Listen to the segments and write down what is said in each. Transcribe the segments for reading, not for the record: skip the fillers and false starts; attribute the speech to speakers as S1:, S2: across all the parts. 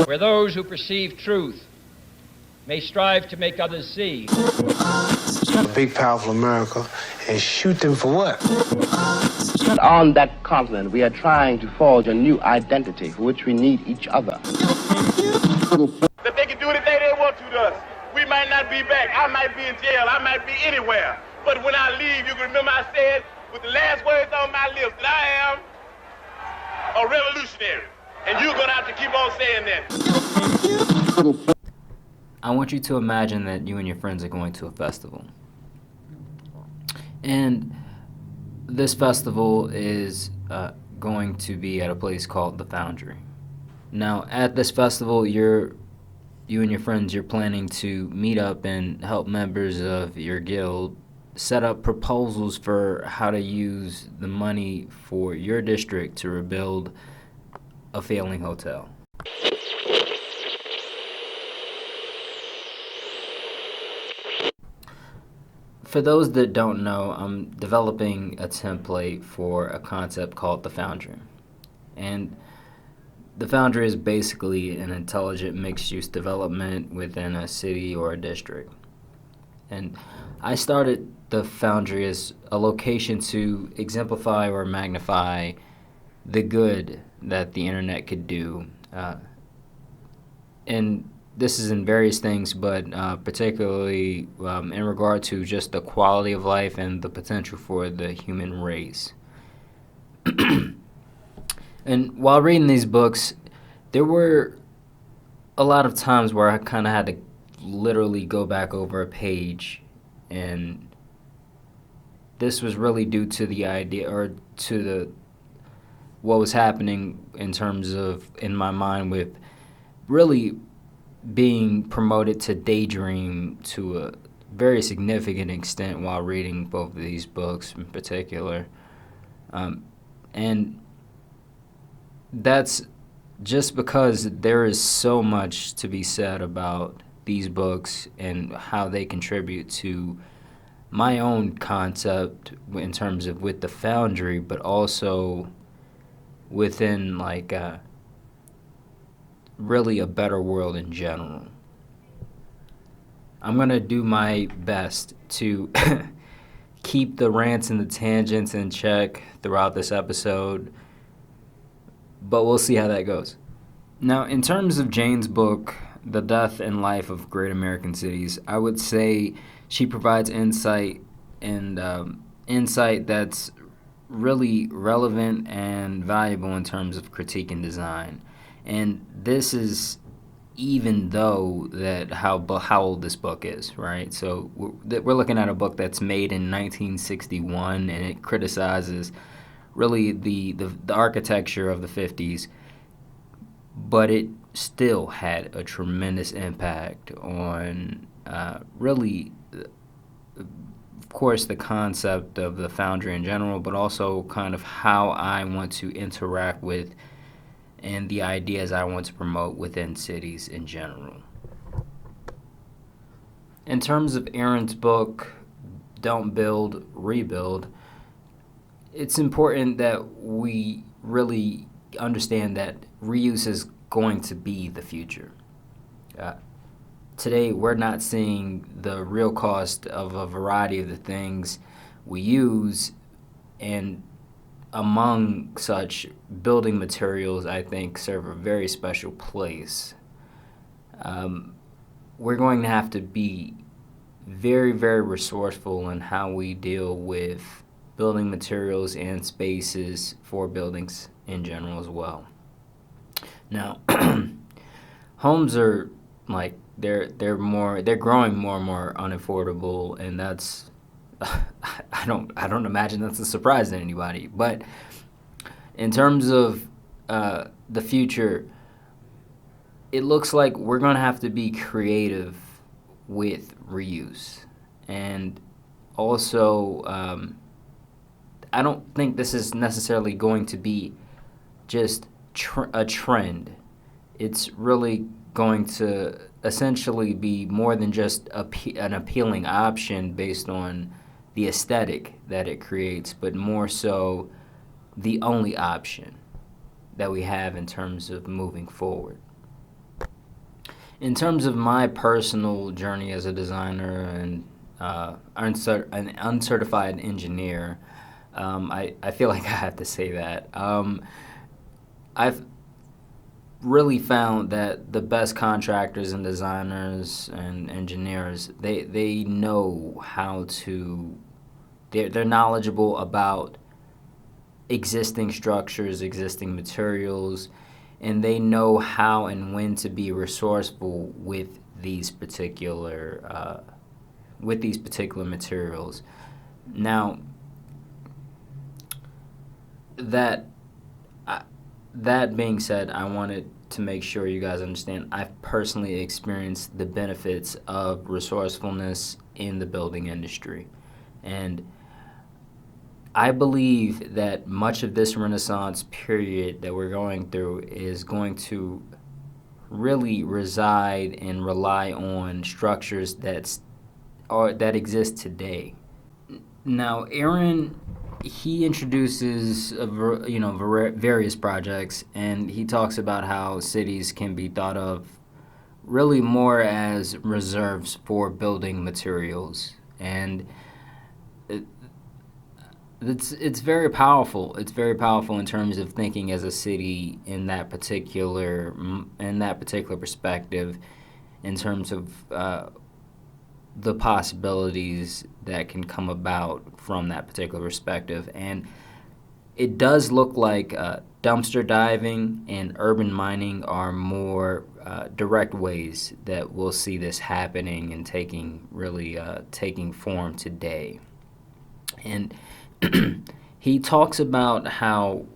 S1: where those who perceive truth may strive to make others see.
S2: A big, powerful America, and shoot them for what?
S3: On that continent, we are trying to forge a new identity for which we need each other.
S4: That they can do anything they want to us. We might not be back. I might be in jail. I might be anywhere. But when I leave, you can remember I said with the last words on my lips that I am a revolutionary. And you're going to have to keep on saying that.
S5: I want you to imagine that you and your friends are going to a festival. And this festival is going to be at a place called the Foundry. Now, at this festival, you and your friends, you're planning to meet up and help members of your guild set up proposals for how to use the money for your district to rebuild a failing hotel. For those that don't know, I'm developing a template for a concept called the Foundry. And the Foundry is basically an intelligent mixed-use development within a city or a district. And I started the Foundry as a location to exemplify or magnify the good that the internet could do. And this is in various things, but particularly in regard to just the quality of life and the potential for the human race. And while reading these books, there were a lot of times where I kind of had to literally go back over a page, and this was really due to the idea, or to what was happening in terms of, in my mind, with really being promoted to daydream to a very significant extent while reading both of these books in particular. And that's just because there is so much to be said about these books and how they contribute to my own concept in terms of with the Foundry, but also within really a better world in general. I'm going to do my best to keep the rants and the tangents in check throughout this episode, but we'll see how that goes. Now, in terms of Jane's book, The Death and Life of Great American Cities, I would say she provides insight that's really relevant and valuable in terms of critique and design. And this is even though that how old this book is, right? So we're looking at a book that's made in 1961, and it criticizes really the architecture of the 50s, but it still had a tremendous impact on really, of course, the concept of the Foundry in general, but also kind of how I want to interact with and the ideas I want to promote within cities in general. In terms of Aaron's book, Don't Build, Rebuild, it's important that we really understand that reuse is going to be the future. Today, we're not seeing the real cost of a variety of the things we use, and among such, building materials, I think, serve a very special place. We're going to have to be very, very resourceful in how we deal with building materials and spaces for buildings in general as well. Now, homes are they're growing more and more unaffordable, and that's I don't imagine that's a surprise to anybody. But in terms of the future, it looks like we're going to have to be creative with reuse. And also, I don't think this is necessarily going to be just a trend. It's really going to essentially be more than just an appealing option based on the aesthetic that it creates, but more so the only option that we have in terms of moving forward. In terms of my personal journey as a designer and an uncertified engineer, I feel like I have to say that. I've really found that the best contractors and designers and engineers, they know how to, they're knowledgeable about existing structures, existing materials, and they know how and when to be resourceful with these particular materials. Now, that being said, I wanted to make sure you guys understand I've personally experienced the benefits of resourcefulness in the building industry. And I believe that much of this Renaissance period that we're going through is going to really reside and rely on structures that exist today. Now, Aaron, he introduces various projects, and he talks about how cities can be thought of really more as reserves for building materials, and it's very powerful. It's very powerful in terms of thinking as a city in that particular perspective, in terms of the possibilities that can come about from that particular perspective. And it does look like dumpster diving and urban mining are more direct ways that we'll see this happening and taking form today. And he talks about how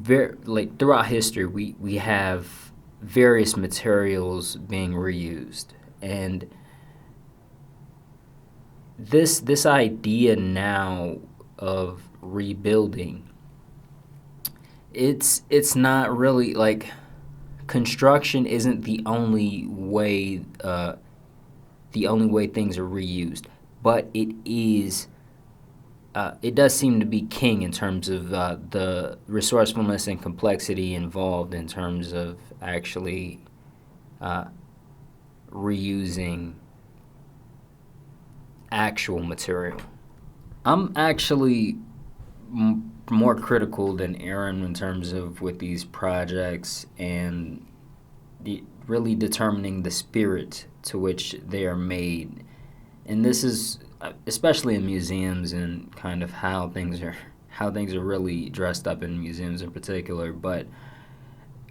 S5: throughout history we have various materials being reused, and this idea now of rebuilding, it's not really like construction isn't the only way things are reused, but it is. It does seem to be king in terms of the resourcefulness and complexity involved in terms of actually reusing actual material. I'm actually more critical than Aaron in terms of with these projects and really determining the spirit to which they are made. And this is especially in museums and kind of how things are really dressed up in museums in particular. But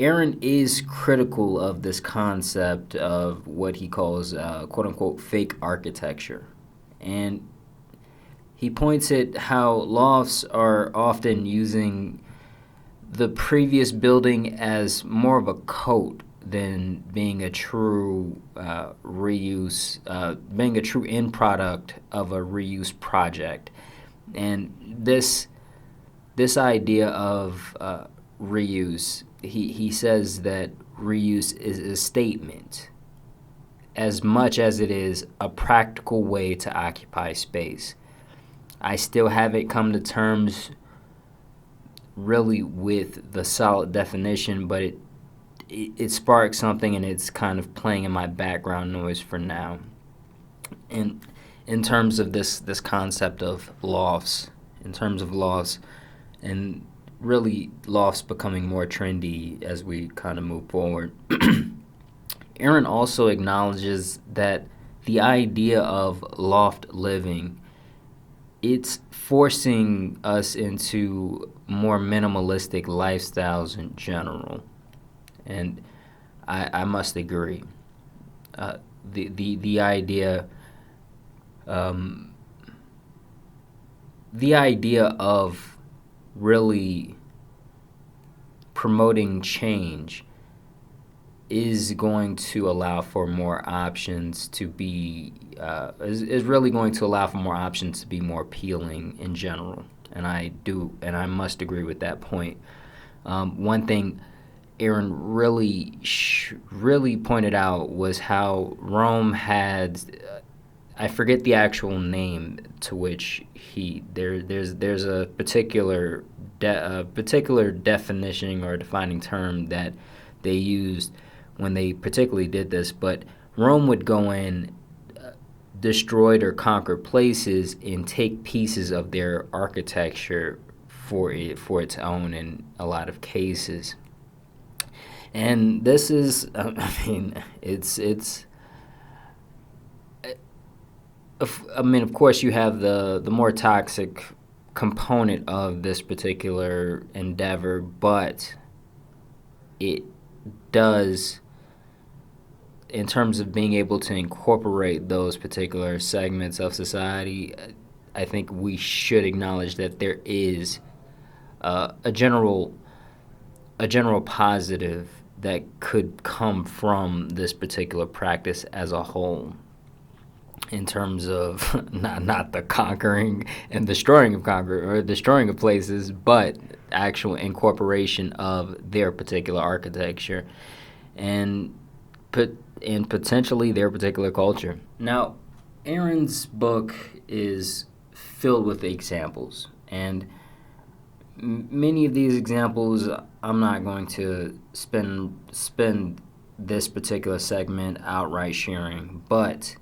S5: Aaron is critical of this concept of what he calls quote-unquote fake architecture. And he points at how lofts are often using the previous building as more of a coat than being a true reuse, being a true end product of a reuse project. And this idea of reuse, he says that reuse is a statement as much as it is a practical way to occupy space. I still haven't come to terms really with the solid definition, but it sparked something, and it's kind of playing in my background noise for now. And in terms of this concept of lofts, and really lofts becoming more trendy as we kind of move forward, Aaron also acknowledges that the idea of loft living, it's forcing us into more minimalistic lifestyles in general. And I must agree. The idea of really promoting change is going to allow for more options to be is really going to allow for more options to be more appealing in general. And I must agree with that point. One thing Aaron really pointed out was how Rome had, I forget the actual name to which there's a particular definition or defining term that they used, when they particularly did this, but Rome would go in, destroyed or conquered places and take pieces of their architecture for its own in a lot of cases. And this is, of course you have the more toxic component of this particular endeavor, but it does, in terms of being able to incorporate those particular segments of society, I think we should acknowledge that there is a general positive that could come from this particular practice as a whole, in terms of not the conquering and destroying of places, but actual incorporation of their particular architecture and potentially their particular culture. Now, Aaron's book is filled with examples, and many of these examples I'm not going to spend this particular segment outright sharing, but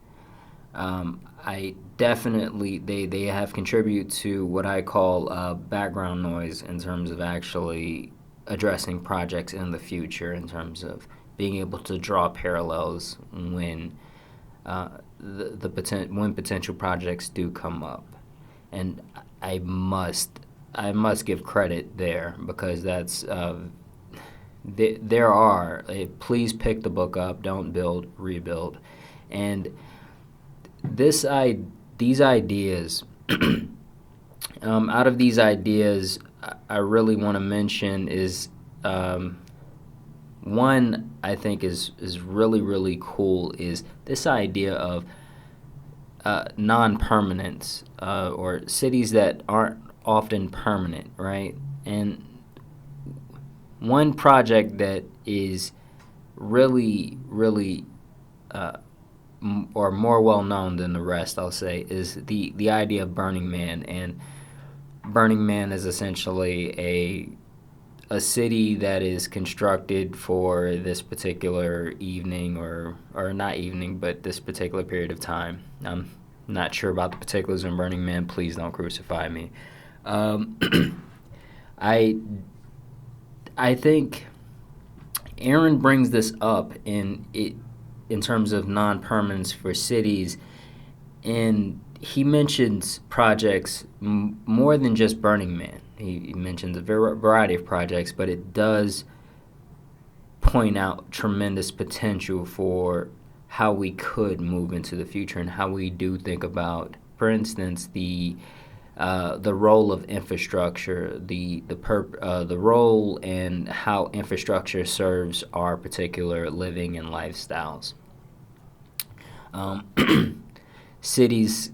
S5: I definitely, they have contributed to what I call background noise in terms of actually addressing projects in the future, in terms of being able to draw parallels when when potential projects do come up. And I must give credit there, because that's there are. Please pick the book up. Don't build, rebuild. And these ideas, out of these ideas, I really want to mention is one I think is really, really cool, is this idea of non-permanence, or cities that aren't often permanent, right? And one project that is really, really or more well known than the rest, I'll say, is the idea of Burning Man. And Burning Man is essentially a city that is constructed for this particular evening, or not evening, but this particular period of time. I'm not sure about the particulars in Burning Man. Please don't crucify me. I think Aaron brings this up in terms of non-permanence for cities, and he mentions projects more than just Burning Man. He mentions a variety of projects, but it does point out tremendous potential for how we could move into the future, and how we do think about, for instance, the role of infrastructure, the role and how infrastructure serves our particular living and lifestyles. Cities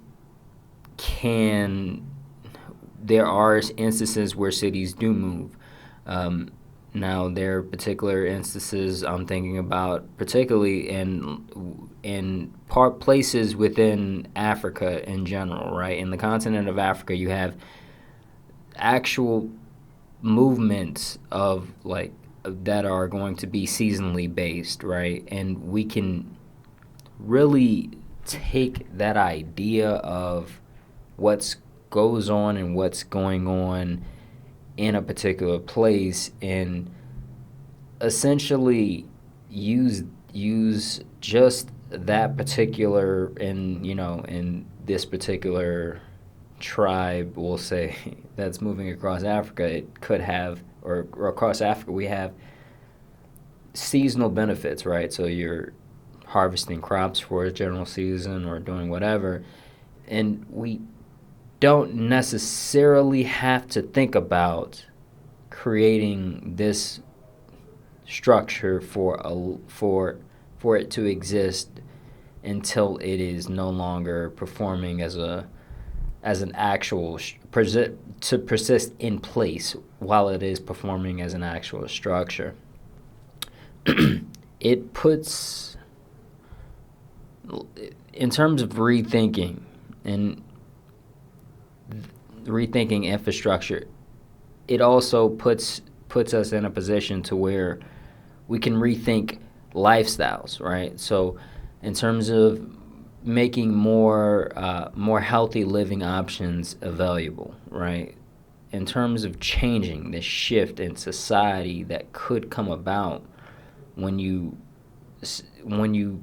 S5: there are instances where cities do move. Now, there are particular instances I'm thinking about, particularly in places within Africa in general, right? In the continent of Africa, you have actual movements of that are going to be seasonally based, right? And we can really take that idea of what goes on and what's going on in a particular place, and essentially use just that particular, in this particular tribe, we'll say, that's moving across Africa, it could have, or across Africa, we have seasonal benefits, right? So you're harvesting crops for a general season or doing whatever, and we don't necessarily have to think about creating this structure for it to exist until it is no longer performing as an actual to persist in place while it is performing as an actual structure. It puts, in terms of rethinking infrastructure, it also puts us in a position to where we can rethink lifestyles, right? So in terms of making more healthy living options available, right? In terms of changing the shift in society that could come about when you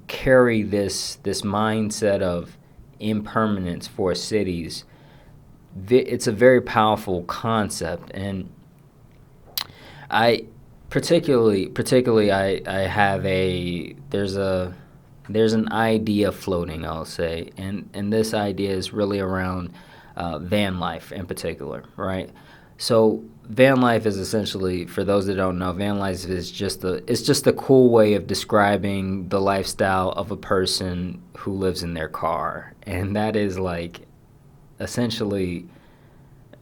S5: carry this mindset of impermanence for cities, it's a very powerful concept. And I particularly I have there's an idea floating, I'll say, and this idea is really around van life in particular, right? So van life is essentially, for those that don't know, van life is just a cool way of describing the lifestyle of a person who lives in their car, and that is like essentially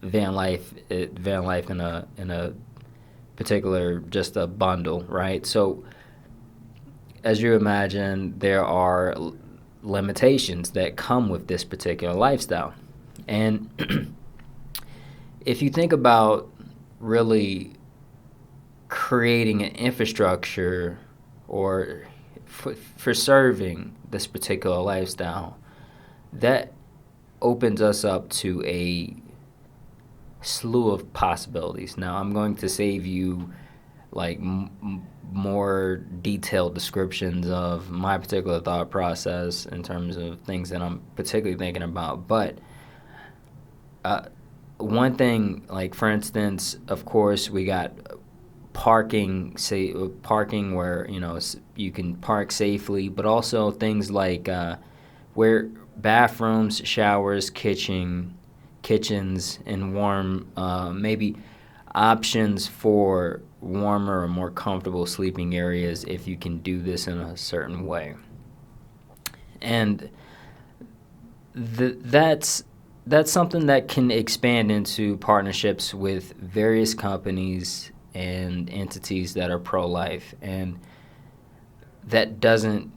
S5: van life in a particular, just a bundle, right? So as you imagine, there are limitations that come with this particular lifestyle. And if you think about really creating an infrastructure or for serving this particular lifestyle, that opens us up to a slew of possibilities. Now, I'm going to save you like more detailed descriptions of my particular thought process in terms of things that I'm particularly thinking about. But one thing, like for instance, of course, we got parking where you can park safely, but also things like where bathrooms, showers, kitchens, and warm maybe options for warmer or more comfortable sleeping areas if you can do this in a certain way. And that's something that can expand into partnerships with various companies and entities that are pro-life. And that doesn't,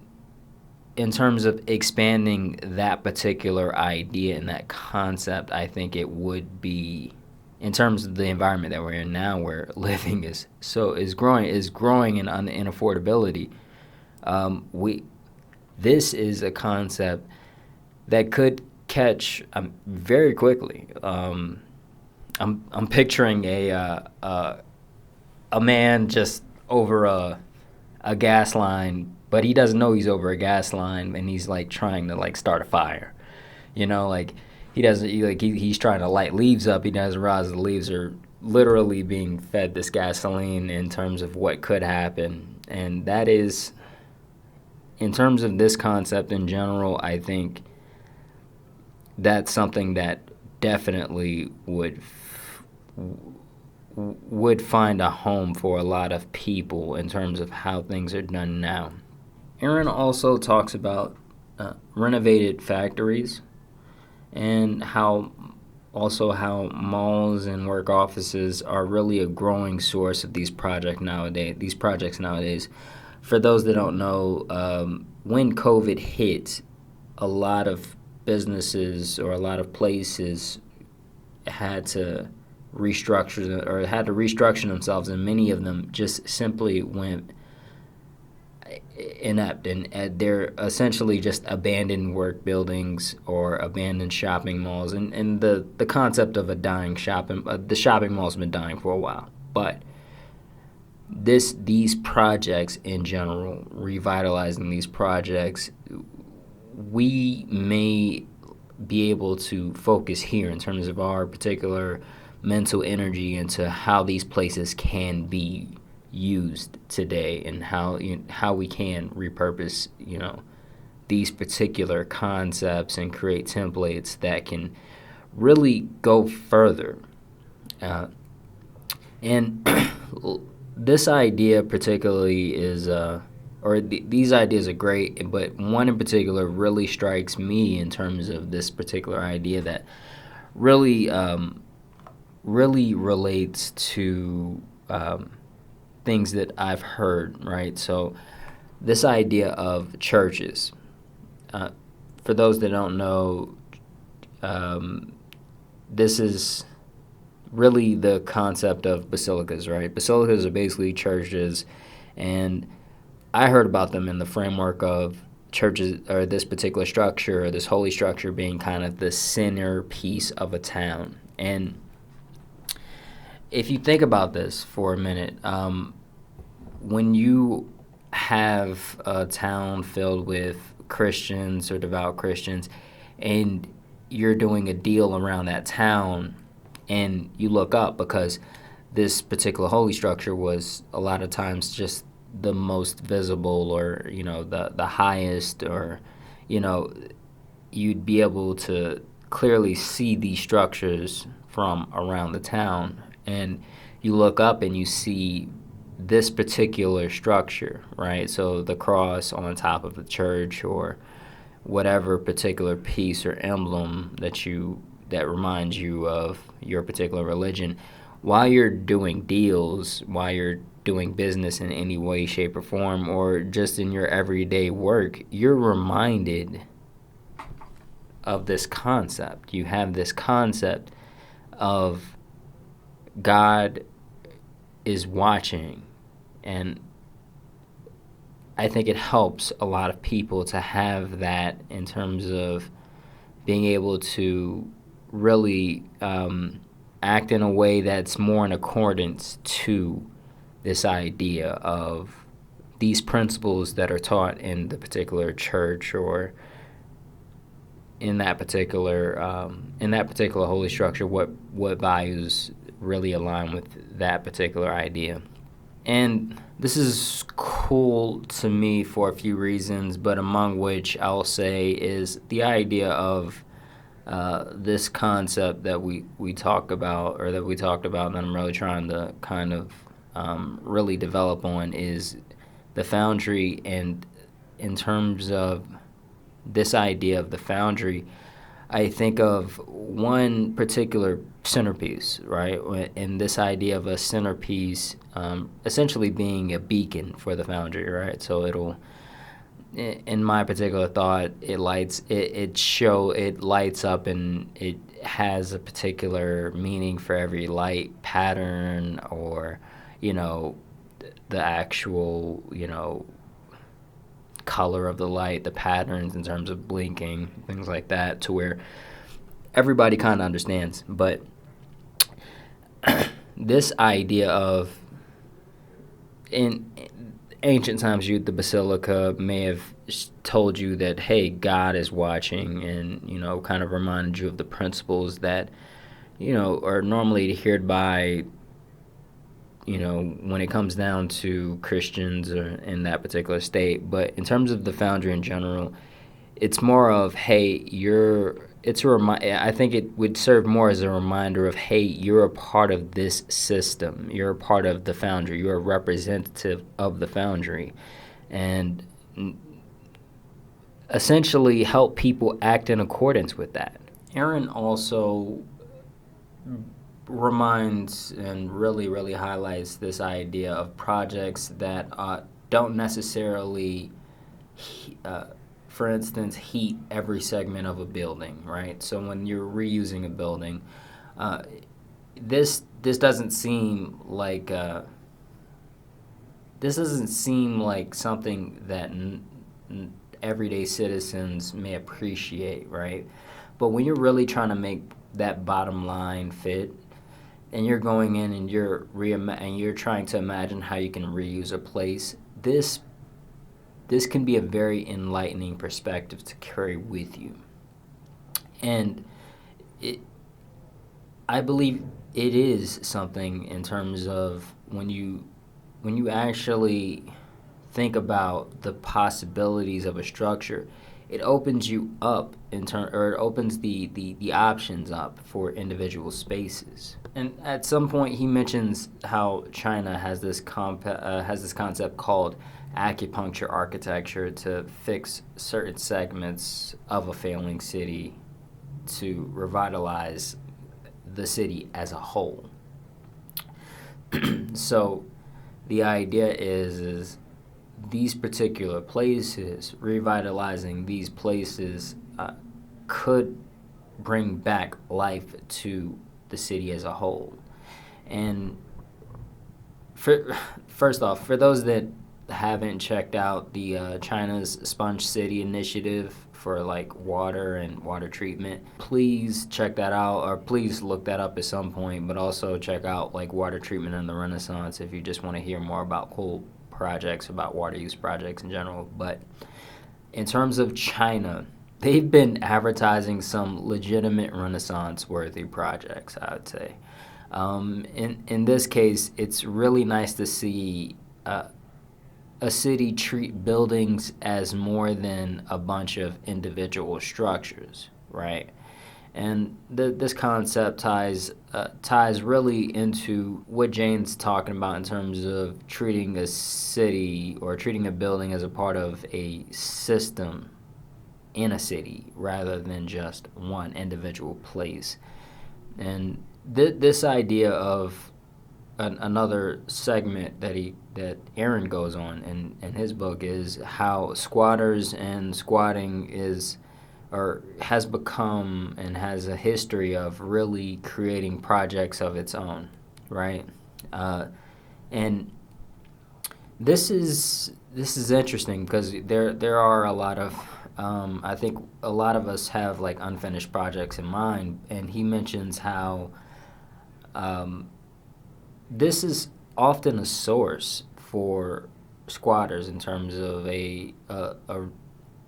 S5: in terms of expanding that particular idea and that concept, I think it would be, in terms of the environment that we're in now, where living is growing in affordability. This is a concept that could catch very quickly. I'm picturing a man just over a gas line, but he doesn't know he's over a gas line, and he's like trying to like start a fire. He's trying to light leaves up. He doesn't realize the leaves are literally being fed this gasoline in terms of what could happen. And that is, in terms of this concept in general, I think that's something that definitely would find a home for a lot of people in terms of how things are done now. Aaron also talks about renovated factories and how malls and work offices are really a growing source of these projects nowadays. For those that don't know, when COVID hit, a lot of businesses or a lot of places had to restructure themselves, and many of them just simply went inept, and they're essentially just abandoned work buildings or abandoned shopping malls, and the concept of a dying the shopping mall's been dying for a while. But these projects in general, revitalizing these projects, we may be able to focus here in terms of our particular mental energy into how these places can be used today, and how we can repurpose these particular concepts and create templates that can really go further. And this idea particularly is these ideas are great, but one in particular really strikes me in terms of this particular idea that really relates to things that I've heard, right? So this idea of churches. For those that don't know, this is really the concept of basilicas, right? Basilicas are basically churches, and I heard about them in the framework of churches, or this particular structure, or this holy structure being kind of the centerpiece of a town. And if you think about this for a minute, when you have a town filled with Christians or devout Christians, and you're doing a deal around that town, and you look up, because this particular holy structure was a lot of times just the most visible, or the highest, or you'd be able to clearly see these structures from around the town, and you look up and you see this particular structure, right? So the cross on the top of the church, or whatever particular piece or emblem that reminds you of your particular religion. While you're doing deals, while you're doing business in any way, shape, or form, or just in your everyday work, you're reminded of this concept. You have this concept of God is watching, and I think it helps a lot of people to have that in terms of being able to really act in a way that's more in accordance to this idea of these principles that are taught in the particular church, or in that particular holy structure, what values really align with that particular idea. And this is cool to me for a few reasons, but among which I'll say is the idea of this concept that we talk about, or that we talked about, and I'm really trying to kind of really develop on, is the Foundry. And in terms of this idea of the Foundry, I think of one particular centerpiece, right? And this idea of a centerpiece essentially being a beacon for the Foundry, right? So it'll, in my particular thought, it lights up, and it has a particular meaning for every light pattern, or the actual color of the light, the patterns in terms of blinking, things like that, to where everybody kind of understands. But this idea of, in ancient times, the basilica may have told you that, hey, God is watching, and kind of reminded you of the principles that are normally adhered by when it comes down to Christians or in that particular state. But in terms of the Foundry in general, it's more of, hey, I think it would serve more as a reminder of, hey, you're a part of this system. You're a part of the Foundry. You're a representative of the Foundry. And essentially help people act in accordance with that. Aaron also reminds and really highlights this idea of projects that don't necessarily, for instance, heat every segment of a building, right? So when you're reusing a building, this doesn't seem like something that everyday citizens may appreciate, right? But when you're really trying to make that bottom line fit, and you're going in and you're trying to imagine how you can reuse a place, this can be a very enlightening perspective to carry with you. And I believe it is something in terms of when you actually think about the possibilities of a structure, it opens you up it opens the options up for individual spaces. And at some point, he mentions how China has this concept called acupuncture architecture to fix certain segments of a failing city to revitalize the city as a whole. So the idea is these particular places, revitalizing these places could bring back life to the city as a whole. And first off, for those that haven't checked out the China's Sponge City initiative for like water and water treatment, please check that out, or please look that up at some point. But also check out like water treatment in the Renaissance if you just want to hear more about cool projects, about water use projects in general. But in terms of China, they've been advertising some legitimate Renaissance-worthy projects, I would say. In this case, it's really nice to see a city treat buildings as more than a bunch of individual structures, right? And this concept ties really into what Jane's talking about in terms of treating a city or treating a building as a part of a system in a city rather than just one individual place. And this idea of another segment that Aaron goes on in his book is how squatters and squatting has become and has a history of really creating projects of its own, right? And this is interesting because there are a lot of I think a lot of us have like unfinished projects in mind, and he mentions how this is often a source for squatters in terms of a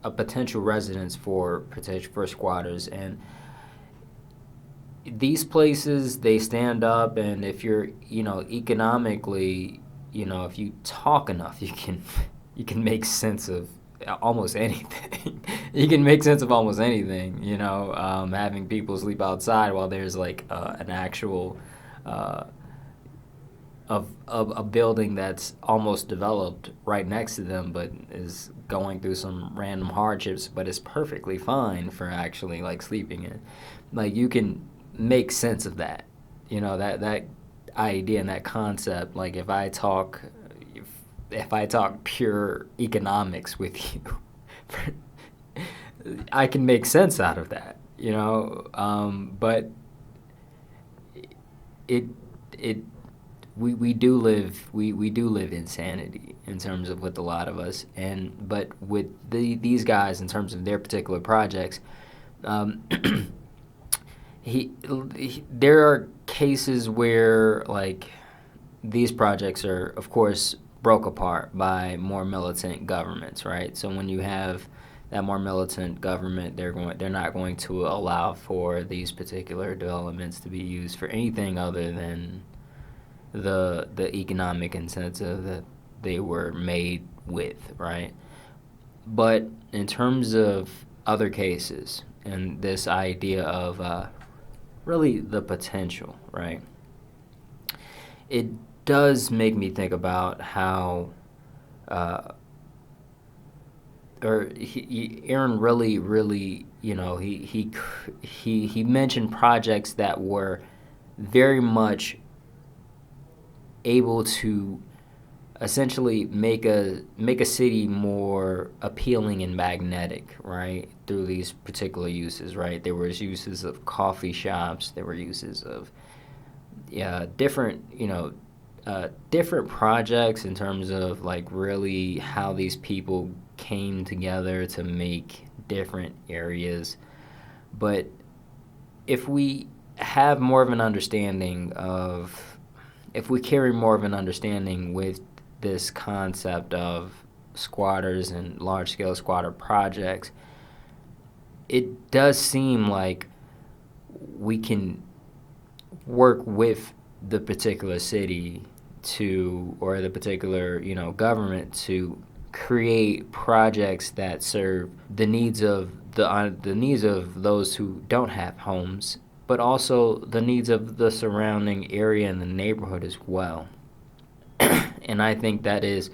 S5: potential residence for squatters. And these places, they stand up, and if you're economically, if you talk enough, you can make sense of almost anything. You can make sense of almost anything, having people sleep outside while there's like an actual of a building that's almost developed right next to them, but is going through some random hardships, but is perfectly fine for actually like sleeping in. Like, you can make sense of that, that idea and that concept. Like, if I talk pure economics with you, I can make sense out of that, but we do live insanity in terms of with a lot of us, but with these guys in terms of their particular projects, there are cases where like these projects are of course broke apart by more militant governments, right? So when you have that more militant government, they're not going to allow for these particular developments to be used for anything other than the economic incentive that they were made with, right? But in terms of other cases and this idea of really the potential, right? It does make me think about how Aaron really he mentioned projects that were very much able to essentially make a city more appealing and magnetic, right? Through these particular uses, right? There was uses of coffee shops, there were uses of different projects in terms of like really how these people came together to make different areas. But if we have more of an understanding if we carry more of an understanding with this concept of squatters and large-scale squatter projects, it does seem like we can work with the particular city or the particular government to create projects that serve the needs of those who don't have homes, but also the needs of the surrounding area and the neighborhood as well. And I think that is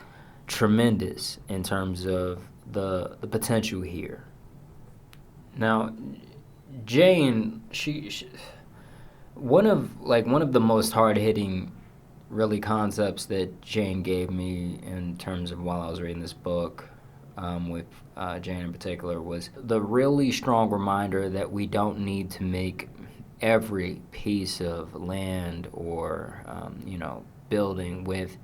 S5: tremendous in terms of the potential here. Now, Jane, she one of the most hard-hitting really concepts that Jane gave me in terms of while I was reading this book, with Jane in particular, was the really strong reminder that we don't need to make every piece of land or building with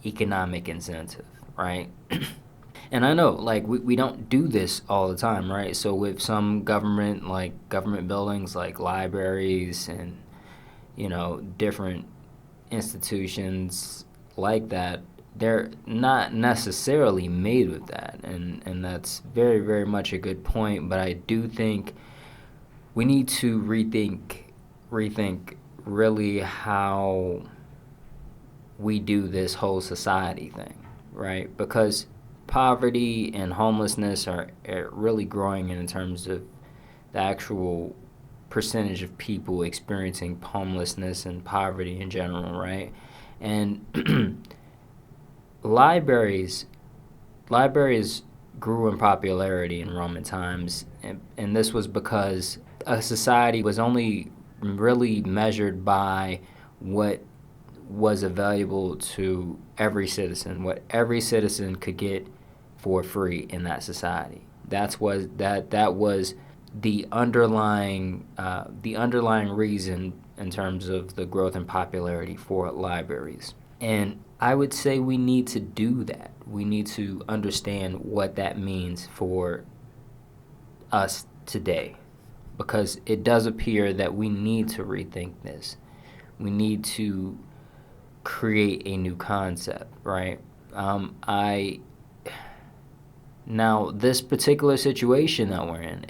S5: economic incentive, right? And I know, like, we don't do this all the time, right? So with some government buildings, like libraries and, different institutions like that, they're not necessarily made with that. And that's very, very much a good point. But I do think we need to rethink really how we do this whole society thing, right? Because poverty and homelessness are really growing in terms of the actual percentage of people experiencing homelessness and poverty in general, right? And libraries grew in popularity in Roman times, and this was because a society was only really measured by what was available to every citizen, what every citizen could get for free in that society. That was the underlying reason in terms of the growth and popularity for libraries. And I would say we need to do that. We need to understand what that means for us today, because it does appear that we need to rethink this. We need to create a new concept, right? Now this particular situation that we're in,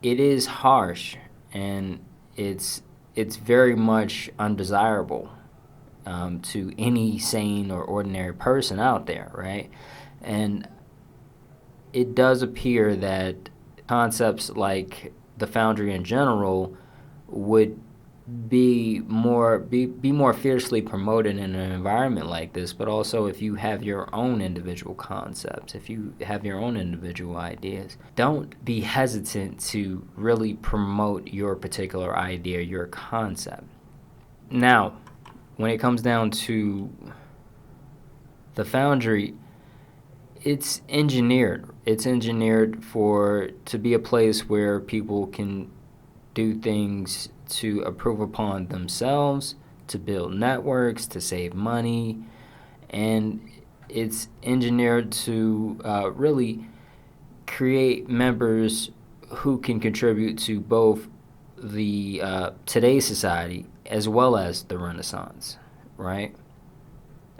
S5: it is harsh, and it's very much undesirable to any sane or ordinary person out there, right? And it does appear that concepts like the Foundry in general would be more fiercely promoted in an environment like this. But also, if you have your own individual concepts, if you have your own individual ideas, don't be hesitant to really promote your particular idea, your concept. Now, when it comes down to the Foundry, it's engineered to be a place where people can do things to improve upon themselves, to build networks, to save money, and it's engineered to really create members who can contribute to both the today's society as well as the Renaissance, right?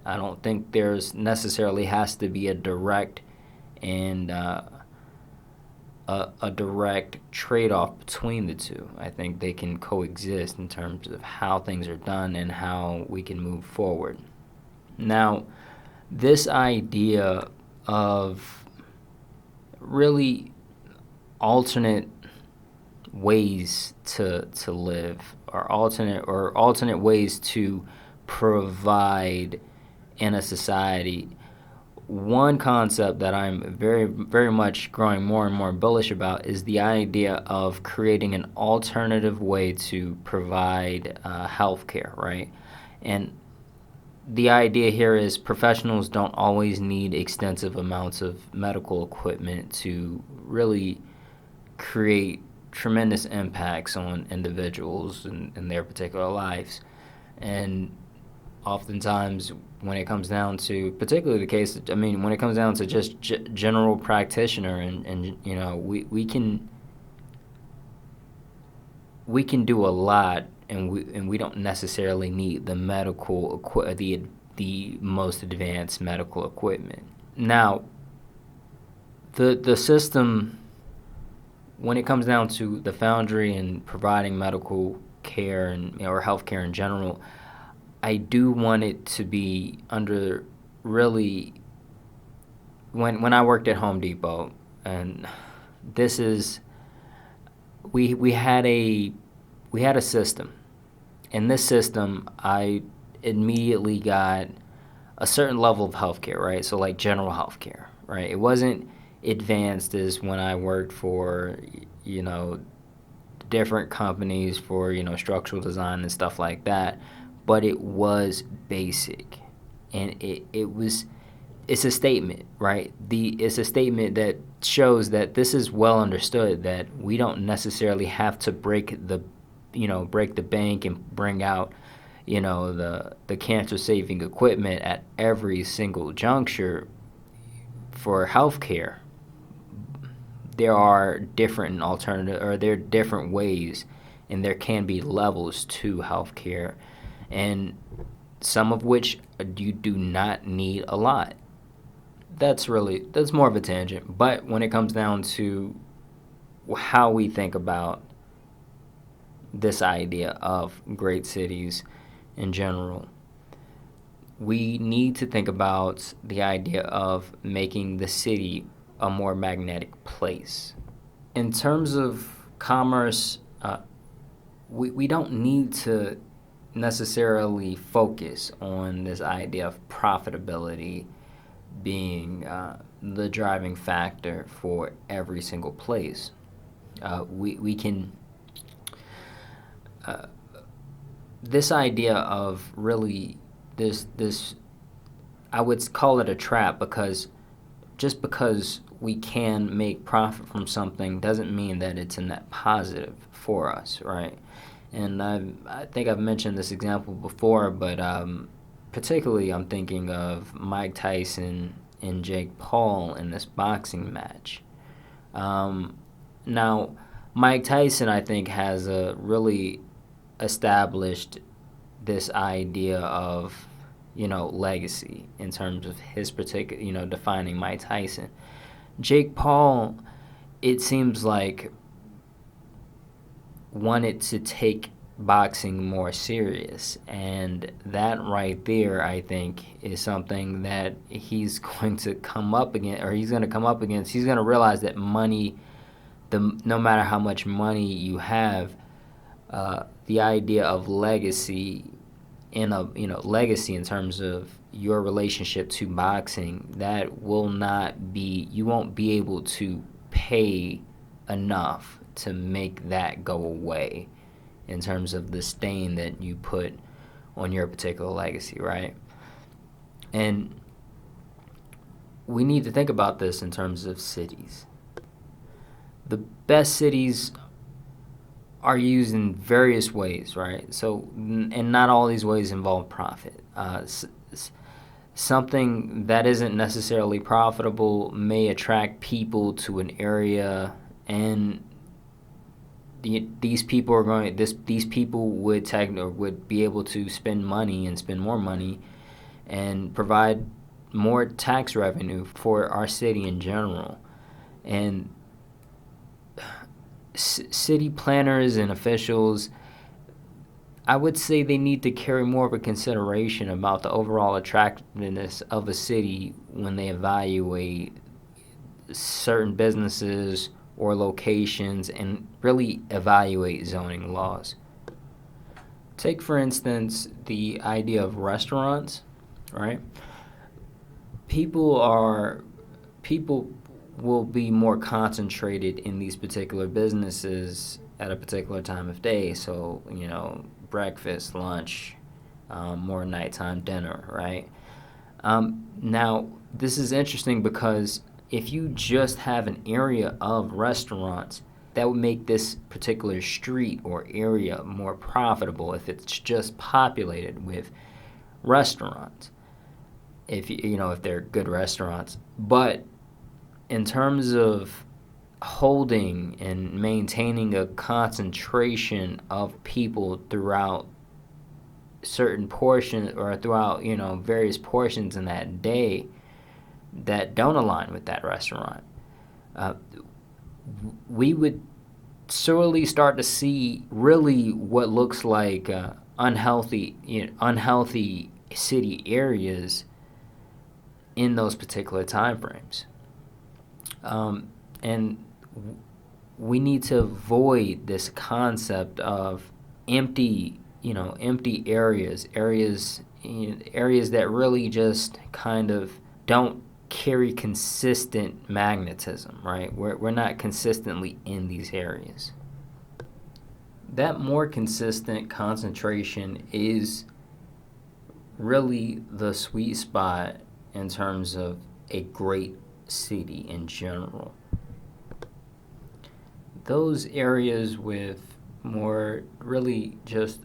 S5: I don't think there's necessarily has to be a direct and a direct trade-off between the two. I think they can coexist in terms of how things are done and how we can move forward. Now, this idea of really alternate ways to live, or alternate ways to provide in a society. One concept that I'm very, very much growing more and more bullish about is the idea of creating an alternative way to provide healthcare, right? And the idea here is professionals don't always need extensive amounts of medical equipment to really create tremendous impacts on individuals and their particular lives. And oftentimes, when it comes down to, particularly the case, when it comes down to just general practitioner, and you know, we can do a lot, and we don't necessarily need the medical the most advanced medical equipment. Now, the system, when it comes down to the Foundry and providing medical care or healthcare in general, I do want it to be under really, when I worked at Home Depot, and this is, we had a system. In this system, I immediately got a certain level of healthcare, right? So like general healthcare, right? It wasn't advanced as when I worked for, different companies for, structural design and stuff like that. But it was basic, and it's a statement, right? It's a statement that shows that this is well understood, that we don't necessarily have to break the break the bank and bring out, the cancer-saving equipment at every single juncture for healthcare. There are different there are different ways, and there can be levels to healthcare, and some of which you do not need a lot. That's more of a tangent, but when it comes down to how we think about this idea of great cities in general, we need to think about the idea of making the city a more magnetic place. In terms of commerce, we don't need to necessarily focus on this idea of profitability being the driving factor for every single place. We can this idea of really this I would call it a trap, because just because we can make profit from something doesn't mean that it's a net positive for us, right? And I think I've mentioned this example before, but particularly I'm thinking of Mike Tyson and Jake Paul in this boxing match. Now, Mike Tyson, I think, has really established this idea of, legacy in terms of his particular, defining Mike Tyson. Jake Paul, it seems like, wanted to take boxing more serious, and that right there, I think, is something that he's going to come up against. He's going to realize that money, no matter how much money you have, the idea of legacy legacy in terms of your relationship to boxing, that will not be, you won't be able to pay enough to make that go away in terms of the stain that you put on your particular legacy, right? And we need to think about this in terms of cities. The best cities are used in various ways, right? So, and not all these ways involve profit. Something that isn't necessarily profitable may attract people to an area, and these people would be able to spend money and spend more money and provide more tax revenue for our city in general. And city planners and officials, I would say they need to carry more of a consideration about the overall attractiveness of a city when they evaluate certain businesses or locations and really evaluate zoning laws. Take, for instance, the idea of restaurants, right? People will be more concentrated in these particular businesses at a particular time of day. So, breakfast, lunch, more nighttime dinner, right? Now, this is interesting because if you just have an area of restaurants, that would make this particular street or area more profitable if it's just populated with restaurants, if they're good restaurants. But in terms of holding and maintaining a concentration of people throughout certain portions or throughout various portions in that day that don't align with that restaurant, we would surely start to see really what looks like unhealthy city areas in those particular time frames. And we need to avoid this concept of empty areas that really just kind of don't carry consistent magnetism, right? We're not consistently in these areas. That more consistent concentration is really the sweet spot in terms of a great city in general. Those areas with more really just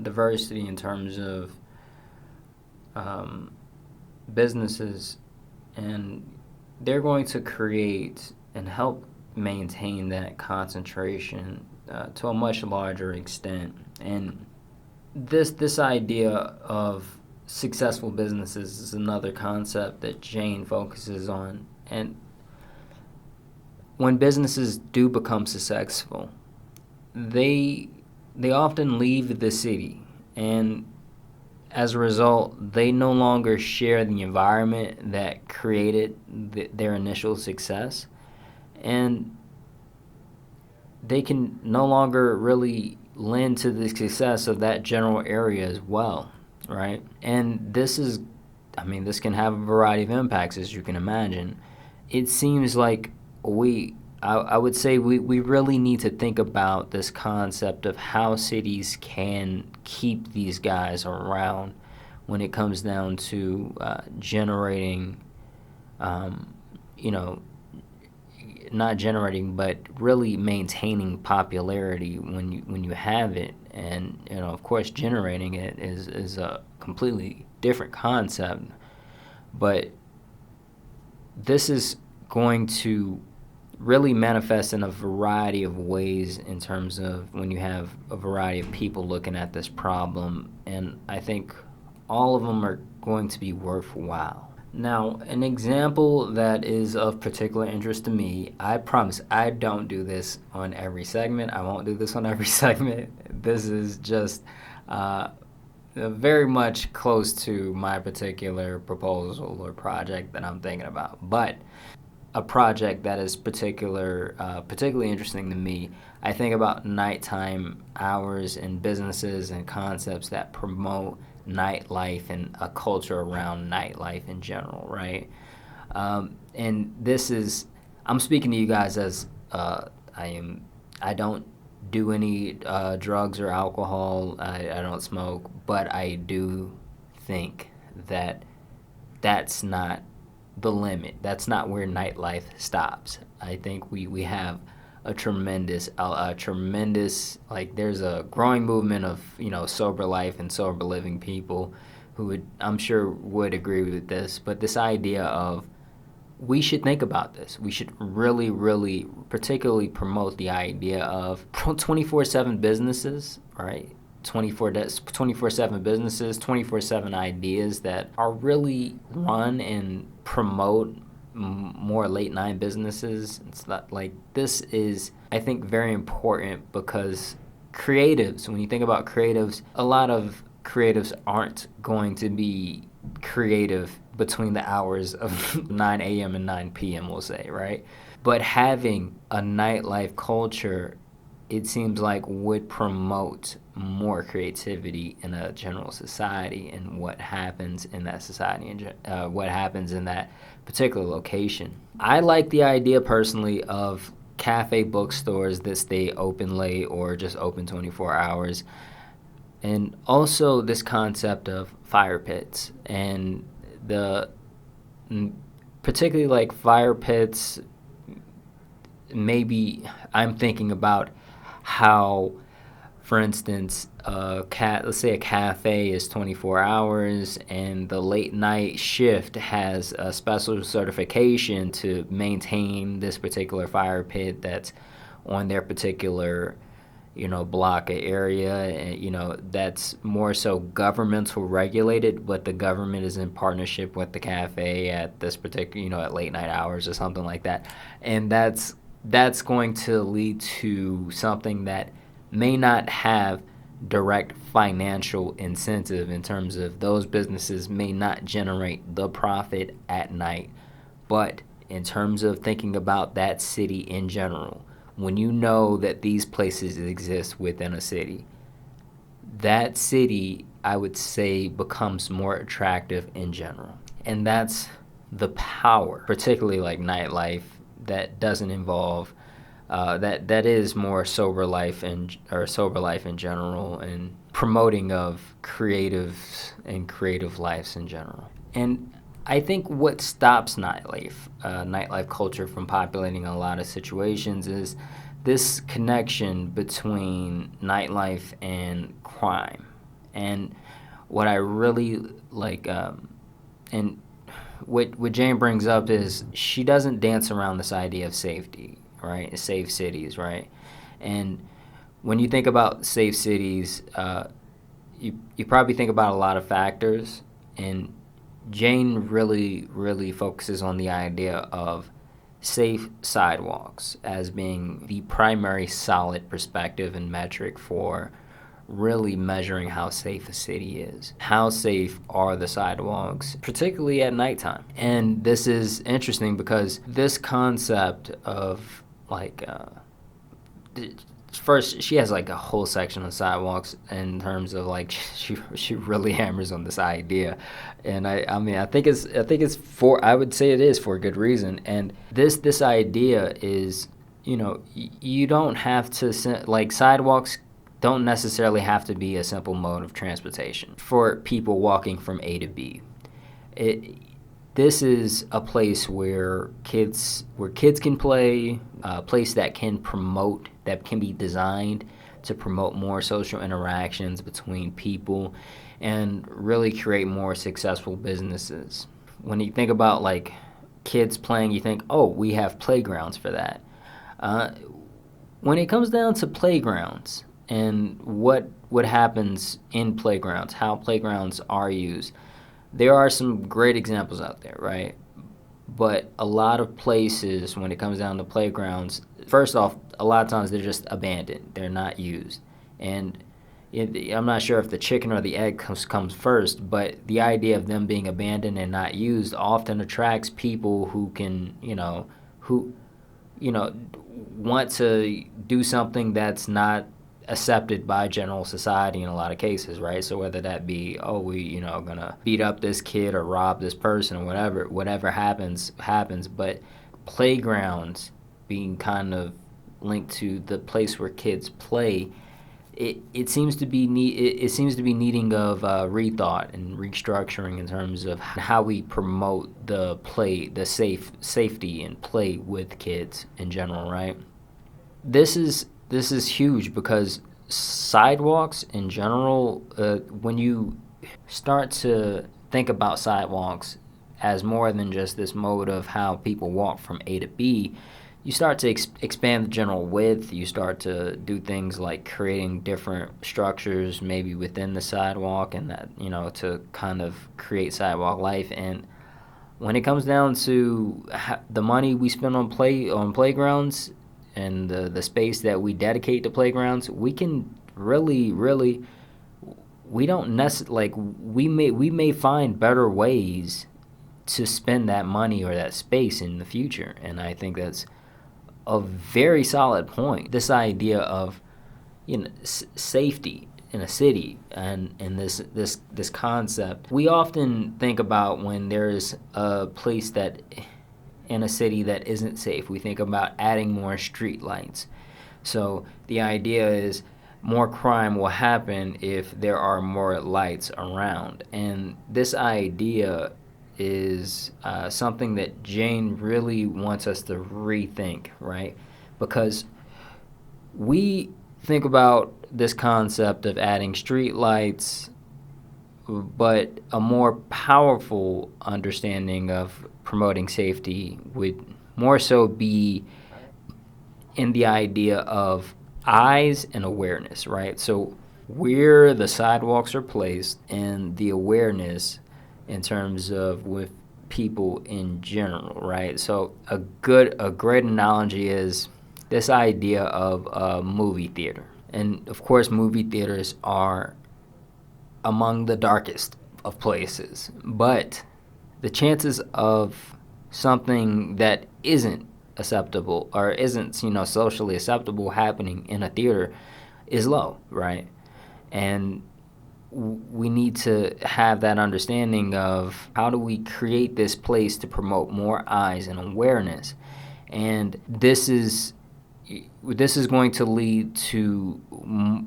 S5: diversity in terms of businesses, and they're going to create and help maintain that concentration to a much larger extent. And this idea of successful businesses is another concept that Jane focuses on. And when businesses do become successful, they often leave the city, and as a result, they no longer share the environment that created their initial success, and they can no longer really lend to the success of that general area as well, right? And this can have a variety of impacts, as you can imagine. It seems like I would say we really need to think about this concept of how cities can keep these guys around when it comes down to generating, not generating, but really maintaining popularity when you have it. And, of course, generating it is a completely different concept. But this is going to really manifest in a variety of ways in terms of when you have a variety of people looking at this problem, and I think all of them are going to be worthwhile. Now, an example that is of particular interest to me, I promise I don't do this on every segment. I won't do this on every segment. This is just very much close to my particular proposal or project that I'm thinking about. But a project that is particularly interesting to me, I think about nighttime hours and businesses and concepts that promote nightlife and a culture around nightlife in general, right? And this is, I'm speaking to you guys as I don't do any drugs or alcohol. I don't smoke, but I do think that that's not the limit. That's not where nightlife stops. I think we have a tremendous there's a growing movement of sober life and sober living people who I'm sure would agree with this. But this idea of we should think about this. We should really, really particularly promote the idea of 24/7 businesses, right? 24/7 businesses, 24/7 ideas that are really run and promote more late night businesses. It's not like this is, I think, very important because creatives, when you think about creatives, a lot of creatives aren't going to be creative between the hours of 9 a.m. and 9 p.m., we'll say, right? But having a nightlife culture, it seems like would promote more creativity in a general society and what happens in that society and what happens in that particular location. I like the idea personally of cafe bookstores that stay open late or just open 24 hours. And also this concept of fire pits, and particularly like fire pits, maybe I'm thinking about how, for instance, let's say a cafe is 24 hours and the late night shift has a special certification to maintain this particular fire pit that's on their particular block of area, and that's more so governmental regulated, but the government is in partnership with the cafe at this particular at late night hours or something like that. And that's going to lead to something that may not have direct financial incentive in terms of those businesses may not generate the profit at night. But in terms of thinking about that city in general, when you know that these places exist within a city, that city, I would say, becomes more attractive in general. And that's the power, particularly like nightlife, that doesn't involve that is more sober life in general, and promoting of creatives and creative lives in general. And I think what stops nightlife culture from populating a lot of situations is this connection between nightlife and crime. And what I really like, and what Jane brings up is she doesn't dance around this idea of safety, right? Safe cities, right? And when you think about safe cities, you probably think about a lot of factors, and Jane really focuses on the idea of safe sidewalks as being the primary solid perspective and metric for really measuring how safe a city is. How safe are the sidewalks, particularly at nighttime? And this is interesting because this concept of first, she has like a whole section on sidewalks in terms of like she really hammers on this idea, and I mean I think it's for, I would say it is for a good reason. And this idea is, you don't have to, like, sidewalks don't necessarily have to be a simple mode of transportation for people walking from A to B. This is a place where kids can play, a place that can be designed to promote more social interactions between people and really create more successful businesses. When you think about like kids playing, you think, oh, we have playgrounds for that. When it comes down to playgrounds and what happens in playgrounds, how playgrounds are used, there are some great examples out there, right? But a lot of places, when it comes down to playgrounds, first off, a lot of times they're just abandoned. They're not used. And I'm not sure if the chicken or the egg comes first, but the idea of them being abandoned and not used often attracts people who can, want to do something that's not accepted by general society in a lot of cases, right? So whether that be, gonna beat up this kid or rob this person or whatever happens, but playgrounds being kind of linked to the place where kids play, it seems to be needing of rethought and restructuring in terms of how we promote the safety and play with kids in general, right? This is huge because sidewalks in general, when you start to think about sidewalks as more than just this mode of how people walk from A to B, you start to expand the general width. You start to do things like creating different structures maybe within the sidewalk, and that, to kind of create sidewalk life. And when it comes down to the money we spend on playgrounds and the space that we dedicate to playgrounds, we can really, we don't necessarily, like, we may find better ways to spend that money or that space in the future. And I think that's a very solid point. This idea of, safety in a city and this concept, we often think about when there's a place that in a city that isn't safe. We think about adding more street lights. So the idea is more crime will happen if there are more lights around. And this idea is something that Jane really wants us to rethink, right? Because we think about this concept of adding street lights, but a more powerful understanding of promoting safety would more so be in the idea of eyes and awareness, right? So where the sidewalks are placed and the awareness in terms of with people in general, right? So a great analogy is this idea of a movie theater. And of course, movie theaters are among the darkest of places, but the chances of something that isn't acceptable or isn't, socially acceptable happening in a theater is low, right? And we need to have that understanding of how do we create this place to promote more eyes and awareness. And this is going to lead to a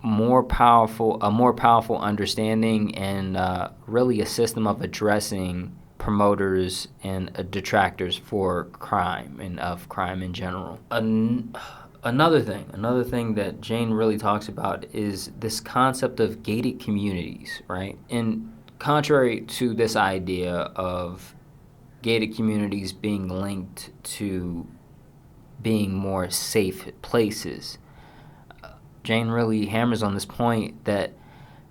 S5: more powerful understanding and really a system of addressing promoters and detractors for crime and of crime in general. Another thing that Jane really talks about is this concept of gated communities, right? And contrary to this idea of gated communities being linked to being more safe places, Jane really hammers on this point that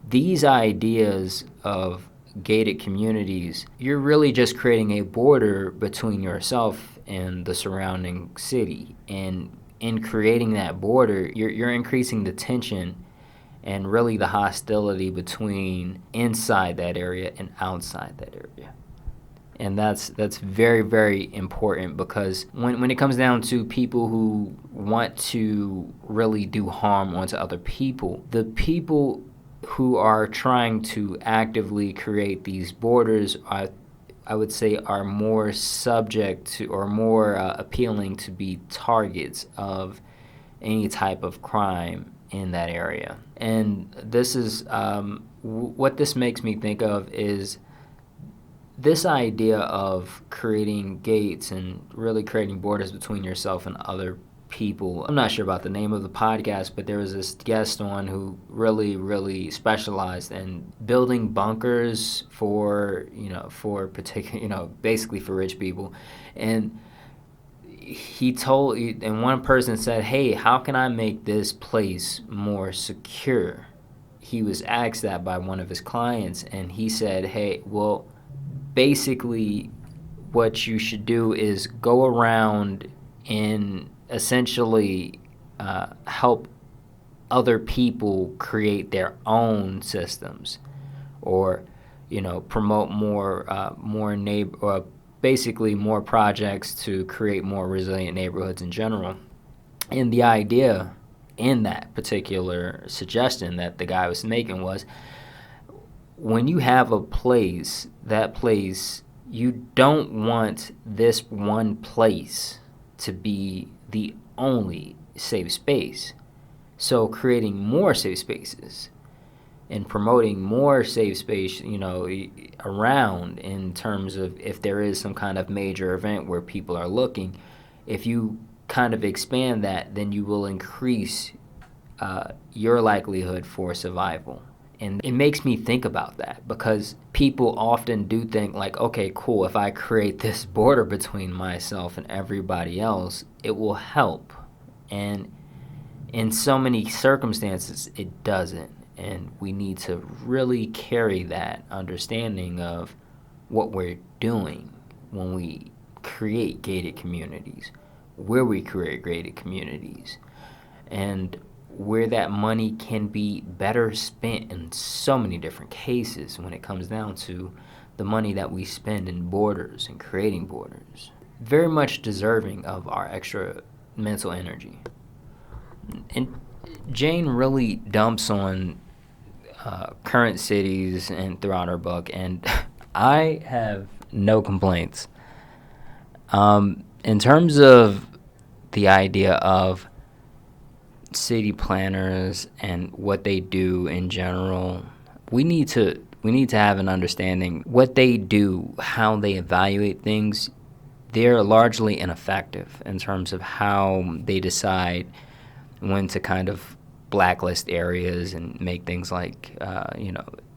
S5: these ideas of gated communities, you're really just creating a border between yourself and the surrounding city. And in creating that border, you're increasing the tension and really the hostility between inside that area and outside that area. And that's very, very important, because when it comes down to people who want to really do harm onto other people, the people who are trying to actively create these borders are, I would say, are more subject to or more appealing to be targets of any type of crime in that area. And this is what this makes me think of is this idea of creating gates and really creating borders between yourself and other people. I'm not sure about the name of the podcast, but there was this guest on who really specialized in building bunkers for particular, basically for rich people. And and one person said, "Hey, how can I make this place more secure?" He was asked that by one of his clients, and he said, "Hey, well, basically what you should do is go around and essentially help other people create their own systems, or promote basically more projects to create more resilient neighborhoods in general." And the idea in that particular suggestion that the guy was making was, when you have a place, that place, you don't want this one place to be the only safe space. So creating more safe spaces and promoting more safe space, around, in terms of if there is some kind of major event where people are looking, if you kind of expand that, then you will increase your likelihood for survival. And it makes me think about that, because people often do think like, okay, cool, if I create this border between myself and everybody else, it will help. And in so many circumstances, it doesn't. And we need to really carry that understanding of what we're doing when we create gated communities, where we create gated communities, and where that money can be better spent in so many different cases when it comes down to the money that we spend in borders and creating borders. Very much deserving of our extra mental energy. And Jane really dumps on current cities and throughout her book, and I have no complaints. In terms of the idea of city planners and what they do in general, we need to have an understanding what they do, how they evaluate things. They're largely ineffective in terms of how they decide when to kind of blacklist areas and make things like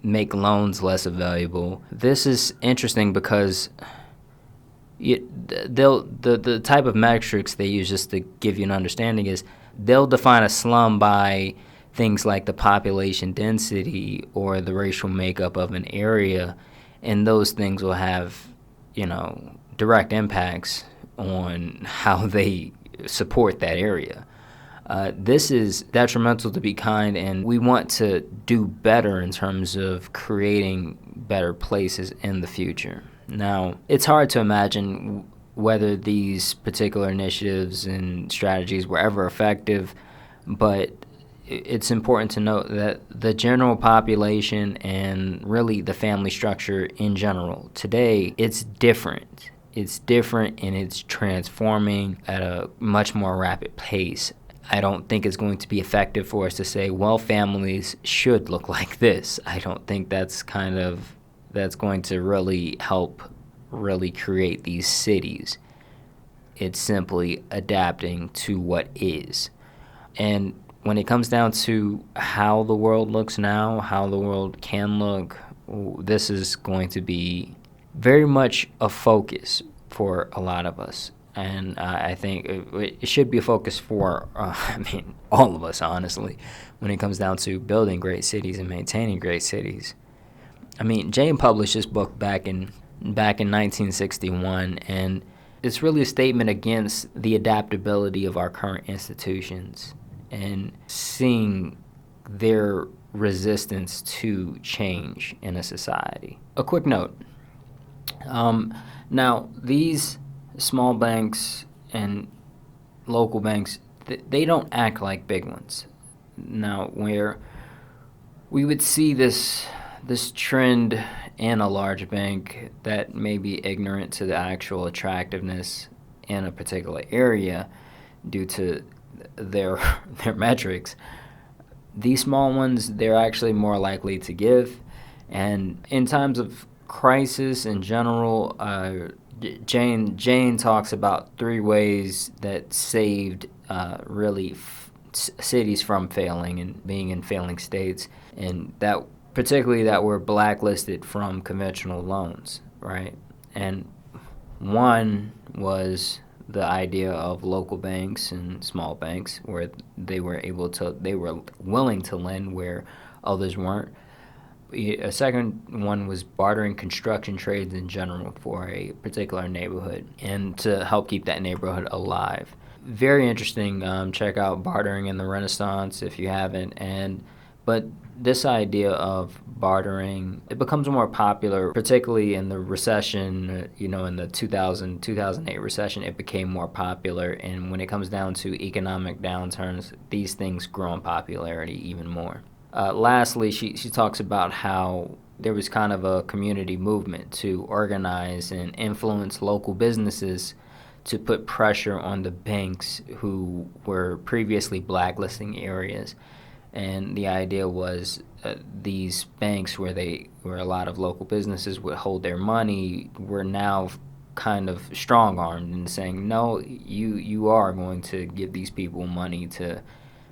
S5: make loans less valuable. This is interesting because the type of metrics they use, just to give you an understanding, is they'll define a slum by things like the population density or the racial makeup of an area, and those things will have, direct impacts on how they support that area. This is detrimental to be kind, and we want to do better in terms of creating better places in the future. Now, it's hard to imagine whether these particular initiatives and strategies were ever effective, but it's important to note that the general population and really the family structure in general today, it's different. It's different, and it's transforming at a much more rapid pace. I don't think it's going to be effective for us to say, well, families should look like this. I don't think that's going to really help really create these cities. It's simply adapting to what is. And when it comes down to how the world looks now, how the world can look, this is going to be very much a focus for a lot of us. And I think it should be a focus for, all of us, honestly, when it comes down to building great cities and maintaining great cities. Jane published this book back in 1961, and it's really a statement against the adaptability of our current institutions and seeing their resistance to change in a society. A quick note. Now, these small banks and local banks, they don't act like big ones. Now, where we would see this trend in a large bank that may be ignorant to the actual attractiveness in a particular area due to their metrics, these small ones, they're actually more likely to give. And in times of crisis in general, Jane talks about 3 ways that saved cities from failing and being in failing states, and that particularly that were blacklisted from conventional loans, right? And one was the idea of local banks and small banks, where they were willing to lend where others weren't. A second one was bartering construction trades in general for a particular neighborhood and to help keep that neighborhood alive. Very interesting. Check out Bartering in the Renaissance if you haven't. But this idea of bartering, it becomes more popular, particularly in the recession, in the 2008 recession, it became more popular. And when it comes down to economic downturns, these things grow in popularity even more. Lastly, she talks about how there was kind of a community movement to organize and influence local businesses to put pressure on the banks who were previously blacklisting areas. And the idea was these banks where a lot of local businesses would hold their money were now kind of strong-armed and saying, no, you are going to give these people money to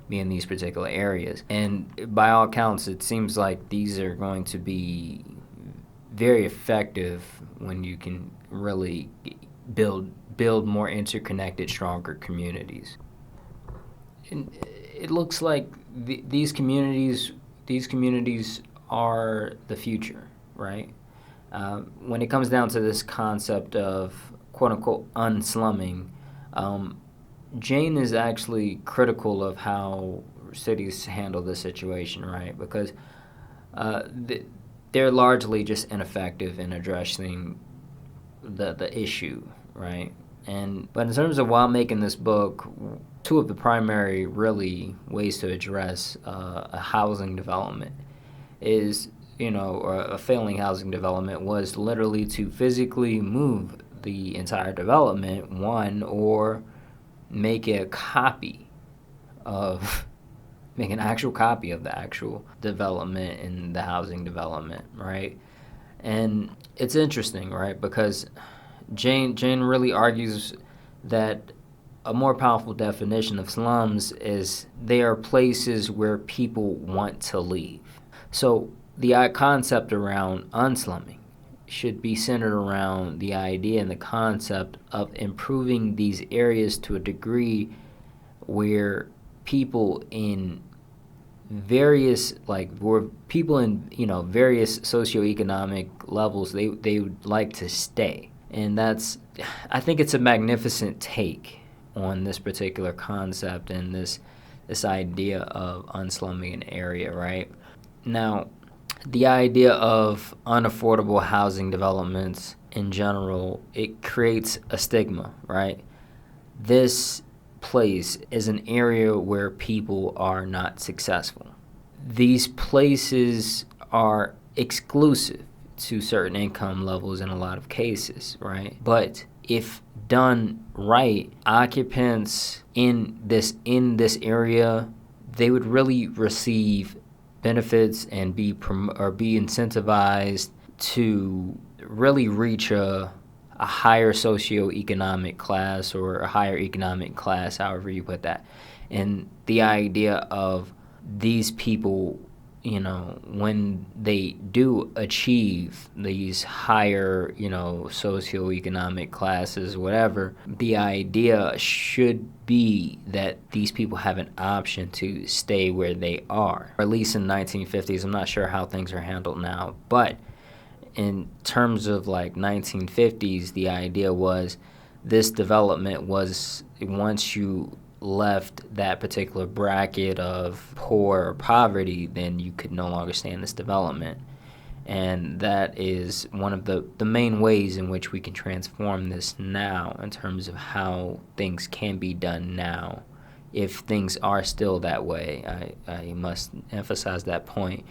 S5: be in these particular areas. And by all accounts, it seems like these are going to be very effective when you can really build more interconnected, stronger communities. And it looks like these communities are the future, right? When it comes down to this concept of quote-unquote unslumming, Jane is actually critical of how cities handle this situation, right? Because they're largely just ineffective in addressing the issue, right? But in terms of while making this book, 2 of the primary really ways to address a housing development is, or a failing housing development was literally to physically move the entire development, or make an actual copy of the actual development in the housing development, right? And it's interesting, right? Because Jane really argues that a more powerful definition of slums is they are places where people want to leave. So the concept around unslumming should be centered around the idea and the concept of improving these areas to a degree where people in various various socioeconomic levels, they would like to stay. And I think it's a magnificent take on this particular concept and this idea of unslumming an area, right? Now, the idea of unaffordable housing developments in general, it creates a stigma, right? This place is an area where people are not successful. These places are exclusive to certain income levels in a lot of cases, right? But if done right, occupants in this area, they would really receive benefits and be incentivized to really reach a higher socioeconomic class or a higher economic class, however you put that. And the idea of these people, when they do achieve these higher, socioeconomic classes, whatever, the idea should be that these people have an option to stay where they are. Or at least in the 1950s, I'm not sure how things are handled now, but in terms of like 1950s, the idea was this development was, once you left that particular bracket of poor or poverty, then you could no longer stay in this development. And that is one of the main ways in which we can transform this now, in terms of how things can be done now, if things are still that way. I must emphasize that point.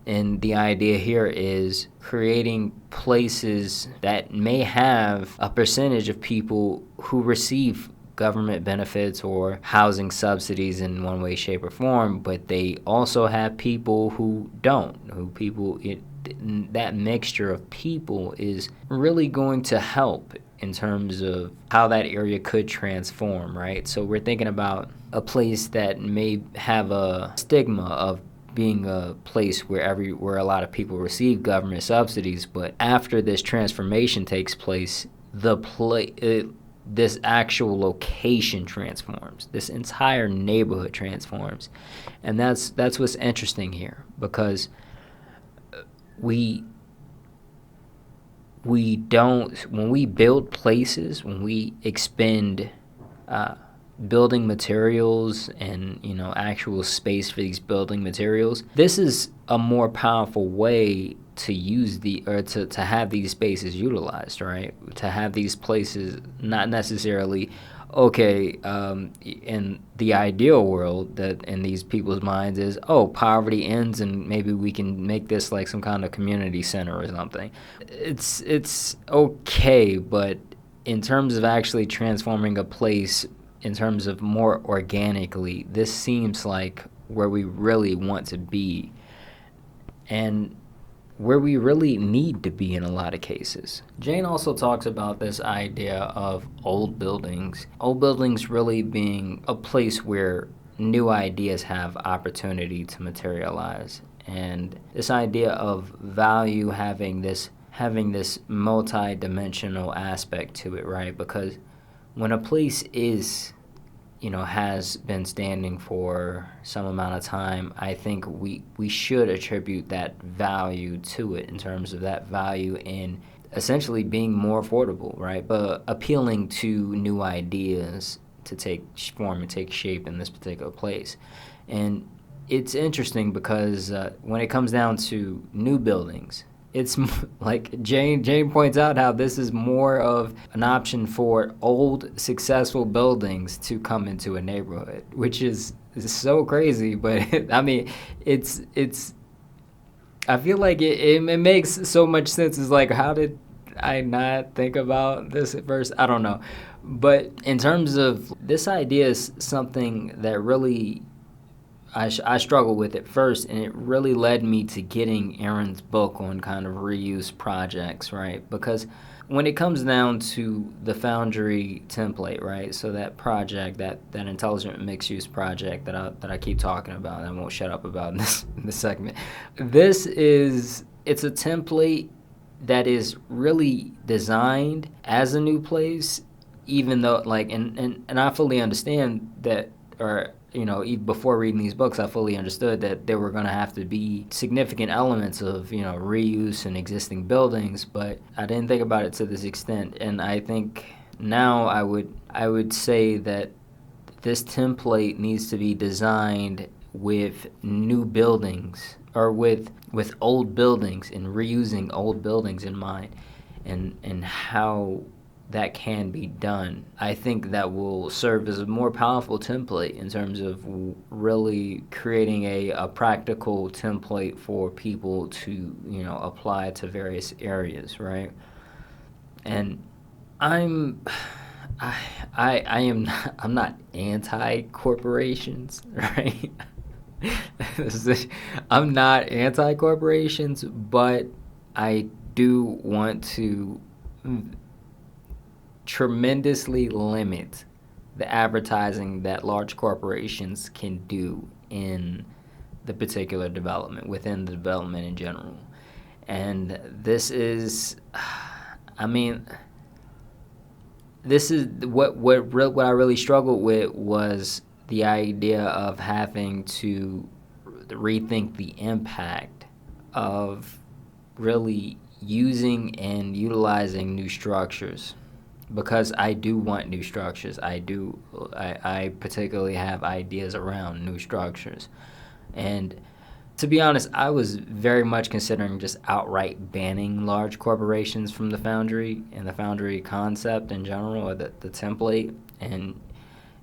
S5: And the idea here is creating places that may have a percentage of people who receive government benefits or housing subsidies in one way, shape, or form, but they also have people who don't, that mixture of people is really going to help in terms of how that area could transform, right? So we're thinking about a place that may have a stigma of being a place where a lot of people receive government subsidies, but after this transformation takes place, this actual location transforms. This entire neighborhood transforms. And that's what's interesting here, because we don't, when we build places, when we expend building materials and actual space for these building materials, this is a more powerful way to use to have these spaces utilized, right? To have these places not necessarily, in the ideal world, that in these people's minds is, poverty ends and maybe we can make this like some kind of community center or something. It's okay, but in terms of actually transforming a place in terms of more organically, this seems like where we really want to be and where we really need to be in a lot of cases. Jane also talks about this idea of old buildings really being a place where new ideas have opportunity to materialize, and this idea of value having this multi-dimensional aspect to it, right? Because when a place is, has been standing for some amount of time, I think we should attribute that value to it, in terms of that value in essentially being more affordable, right? But appealing to new ideas to take form and take shape in this particular place. And it's interesting because when it comes down to new buildings, it's like Jane points out how this is more of an option for old, successful buildings to come into a neighborhood, which is so crazy. But I mean, it's. I feel like it makes so much sense. It's like, how did I not think about this at first? I don't know. But in terms of this idea is something that really I struggled with it first, and it really led me to getting Aaron's book on kind of reuse projects, right? Because when it comes down to the Foundry template, right? So that project, that intelligent mixed-use project that I keep talking about, and I won't shut up about in this segment. It's a template that is really designed as a new place, even though and I fully understand that, or even before reading these books, I fully understood that there were going to have to be significant elements of, reuse in existing buildings, but I didn't think about it to this extent. And I think now I would say that this template needs to be designed with new buildings, or with old buildings, and reusing old buildings in mind, and how that can be done. I think that will serve as a more powerful template in terms of really creating a practical template for people to, apply to various areas, right? And I'm not anti-corporations, right? I'm not anti-corporations, but I do want to tremendously limit the advertising that large corporations can do in the particular development, within the development in general. And this is, I mean, this is what I really struggled with, was the idea of having to rethink the impact of really using and utilizing new structures, because I do want new structures. I particularly have ideas around new structures. And to be honest, I was very much considering just outright banning large corporations from the Foundry and the Foundry concept in general, or the template, and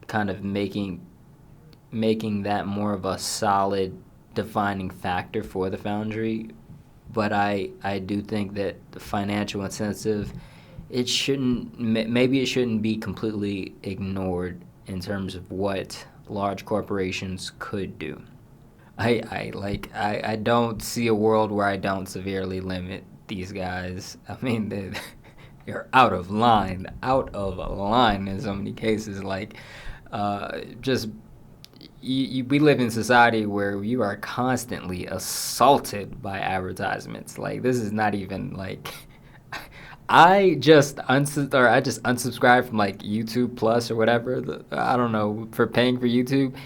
S5: kind of making that more of a solid defining factor for the Foundry. But I do think that the financial incentive, maybe it shouldn't be completely ignored in terms of what large corporations could do. I don't see a world where I don't severely limit these guys. I mean, they're out of line in so many cases. Like, we live in society where you are constantly assaulted by advertisements. Like, this is not even like, I just unsubscribed from like YouTube Plus or whatever. I don't know, for paying for YouTube.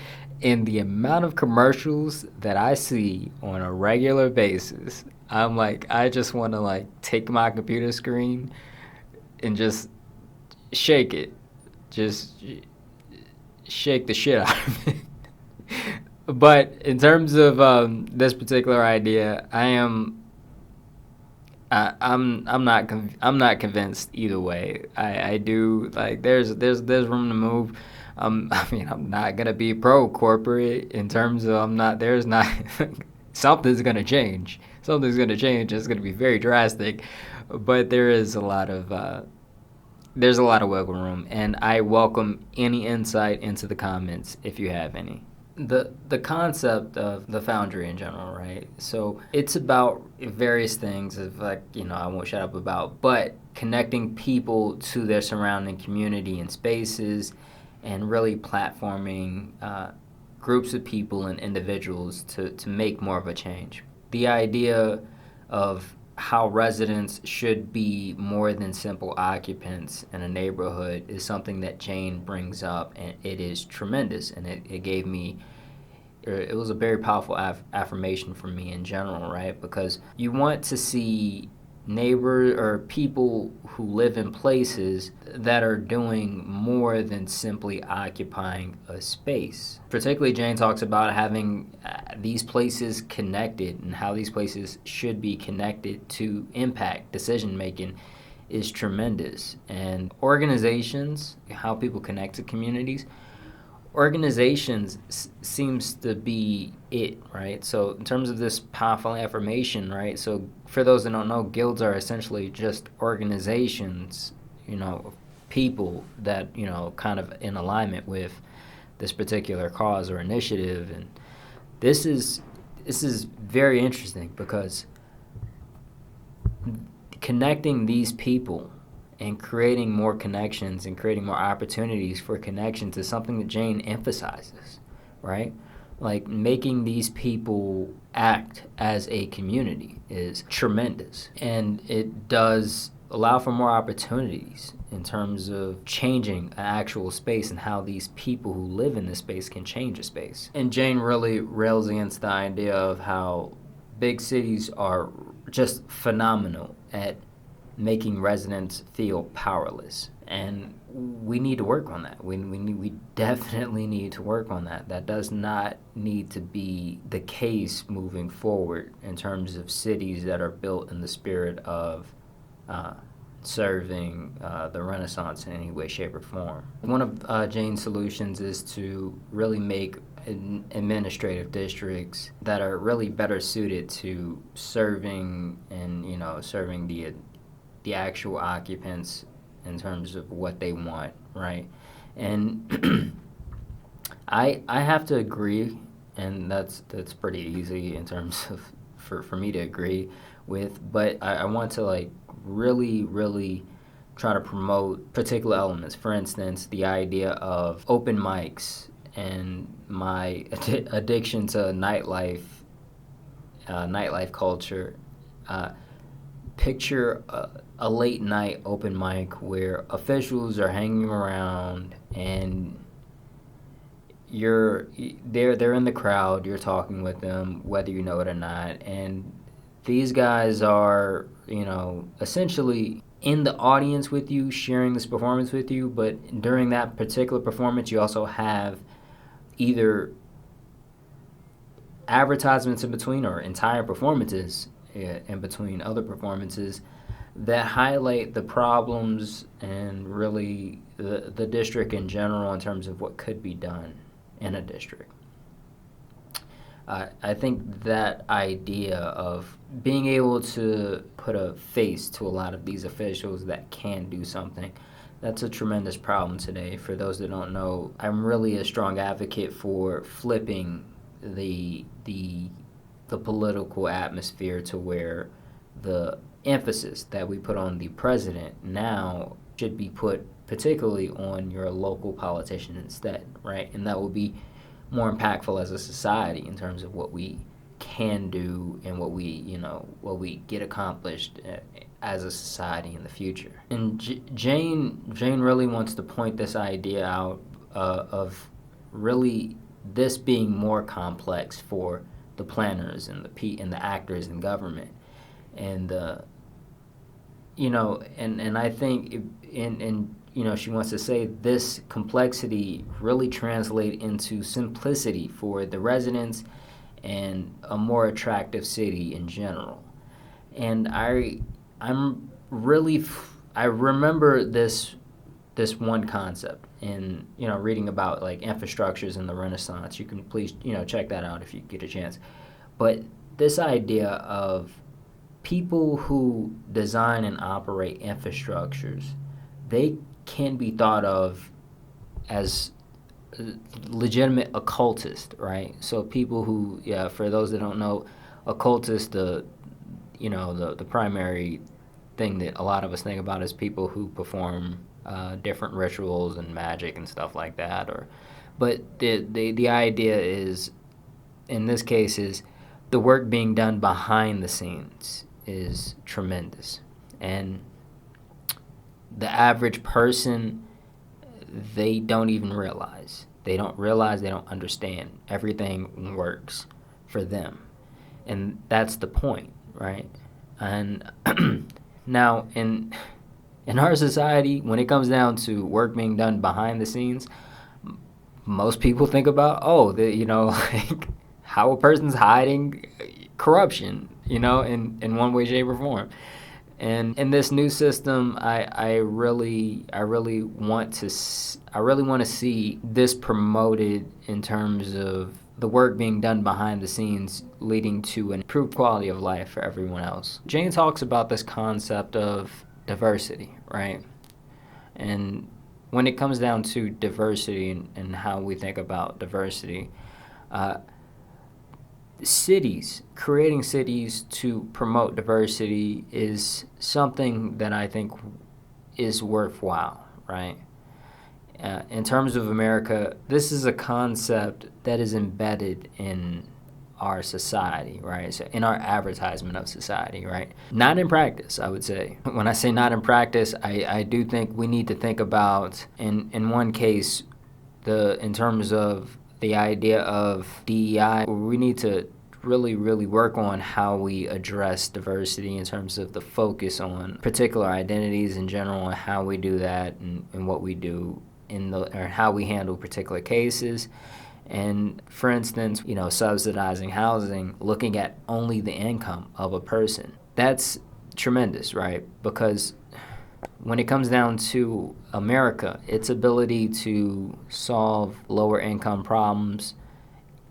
S5: And the amount of commercials that I see on a regular basis, I'm like, I just want to like take my computer screen and just shake it. Just shake the shit out of it. But in terms of this particular idea, I'm not convinced either way. I do, like, there's room to move. I mean, I'm not gonna be pro corporate in terms of something's gonna change. Something's gonna change. It's gonna be very drastic, but there's a lot of wiggle room, and I welcome any insight into the comments if you have any. The concept of the Foundry in general, right? So it's about various things, of like, I won't shut up about, but connecting people to their surrounding community and spaces, and really platforming groups of people and individuals to make more of a change. The idea of how residents should be more than simple occupants in a neighborhood is something that Jane brings up, and it is tremendous, and it was a very powerful affirmation for me in general, right? Because you want to see neighbors or people who live in places that are doing more than simply occupying a space. Particularly, Jane talks about having these places connected, and how these places should be connected to impact decision making is tremendous. And organizations, how people connect to communities, organizations seems to be it, right? So in terms of this powerful affirmation, right? So for those that don't know, guilds are essentially just organizations, people that, kind of in alignment with this particular cause or initiative. And this is very interesting, because connecting these people and creating more connections and creating more opportunities for connections is something that Jane emphasizes, right? Like, making these people act as a community is tremendous. And it does allow for more opportunities in terms of changing an actual space, and how these people who live in this space can change a space. And Jane really rails against the idea of how big cities are just phenomenal at making residents feel powerless, and we need to work on that. We definitely need to work on that. That does not need to be the case moving forward in terms of cities that are built in the spirit of serving the Renaissance in any way, shape, or form. One of Jane's solutions is to really make administrative districts that are really better suited to serving the actual occupants in terms of what they want, right? And I have to agree, and that's pretty easy in terms of for me to agree with, but I want to like really try to promote particular elements. For instance, the idea of open mics and my addiction to nightlife culture. Picture a late night open mic where officials are hanging around and they're in the crowd, you're talking with them whether you know it or not, and these guys are, essentially in the audience with you, sharing this performance with you, but during that particular performance you also have either advertisements in between or entire performances in between other performances that highlight the problems and really the district in general in terms of what could be done in a district. I think that idea of being able to put a face to a lot of these officials that can do something, that's a tremendous problem today. For those that don't know, I'm really a strong advocate for flipping the political atmosphere to where the emphasis that we put on the president now should be put particularly on your local politician instead, right? And that will be more impactful as a society in terms of what we can do and what we get accomplished as a society in the future. And Jane really wants to point this idea out of really this being more complex for the planners and the actors in government, and and I think she wants to say this complexity really translate into simplicity for the residents and a more attractive city in general. And I remember this one concept in reading about like infrastructures in the Renaissance. You can please check that out if you get a chance. But this idea of people who design and operate infrastructures, they can be thought of as legitimate occultists, right? So people who, for those that don't know, occultists, the primary thing that a lot of us think about is people who perform different rituals and magic and stuff like that. But the idea is, in this case, is the work being done behind the scenes is tremendous, and the average person, they don't even realize. They don't understand. Everything works for them. And that's the point, right? And now in our society, when it comes down to work being done behind the scenes, most people think about, like how a person's hiding corruption, in one way, shape, or form. And in this new system, I really want to see this promoted in terms of the work being done behind the scenes, leading to an improved quality of life for everyone else. Jane talks about this concept of diversity, right? And when it comes down to diversity and how we think about diversity, creating cities to promote diversity is something that I think is worthwhile, right? In terms of America, this is a concept that is embedded in our society, right? So in our advertisement of society, right? Not in practice, I would say. When I say not in practice, I do think we need to think about, in one case, in terms of the idea of DEI, we need to really work on how we address diversity in terms of the focus on particular identities in general and how we do that and what we do or how we handle particular cases. And for instance, subsidizing housing, looking at only the income of a person. That's tremendous, right? Because when it comes down to America, its ability to solve lower income problems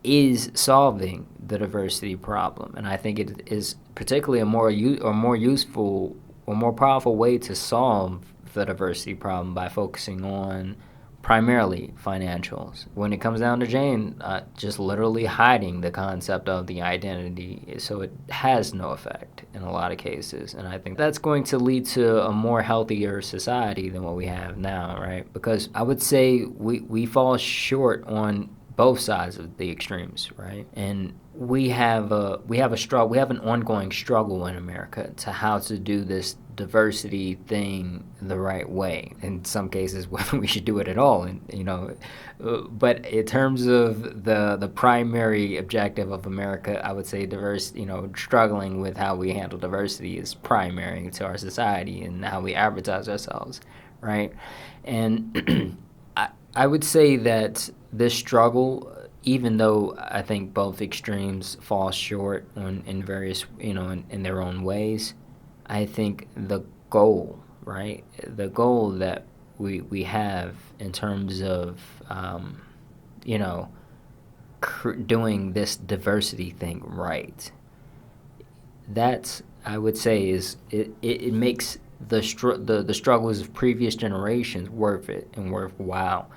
S5: is solving the diversity problem. And I think it is particularly a more useful or more powerful way to solve the diversity problem by focusing on primarily financials. When it comes down to Jane, just literally hiding the concept of the identity, so it has no effect in a lot of cases. And I think that's going to lead to a more healthier society than what we have now, right? Because I would say we fall short on both sides of the extremes, right? And we have a struggle. We have an ongoing struggle in America to how to do this diversity thing the right way. In some cases, whether we should do it at all, and but in terms of the primary objective of America, I would say struggling with how we handle diversity is primary to our society and how we advertise ourselves, right? And I would say that this struggle, even though I think both extremes fall short in various, in their own ways, I think the goal, right? The goal that we have in terms of, doing this diversity thing right, that's, I would say, is it makes the struggles of previous generations worth it and worthwhile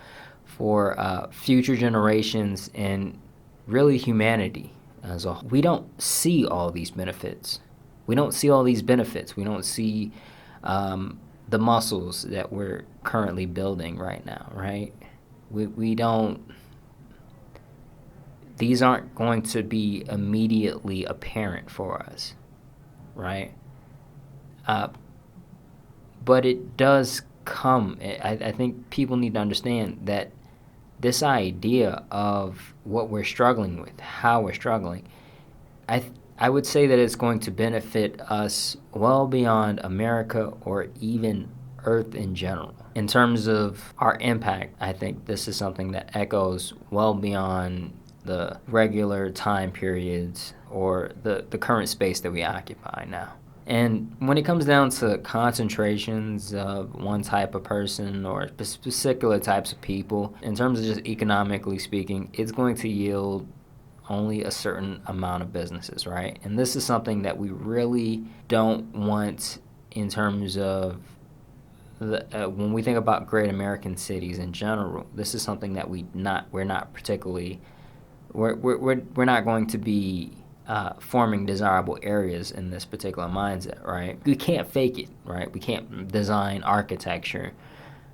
S5: for future generations and really humanity as a whole. We don't see all these benefits. We don't see the muscles that we're currently building right now, right? We don't. These aren't going to be immediately apparent for us, right? But it does come. I think people need to understand that this idea of what we're struggling with, how we're struggling, I would say that it's going to benefit us well beyond America or even Earth in general. In terms of our impact, I think this is something that echoes well beyond the regular time periods or the current space that we occupy now. And when it comes down to concentrations of one type of person or particular types of people, in terms of just economically speaking, it's going to yield only a certain amount of businesses, right? And this is something that we really don't want in terms of when we think about great American cities in general. This is something that we're not going to be forming desirable areas in this particular mindset, right? We can't fake it, right? We can't design architecture,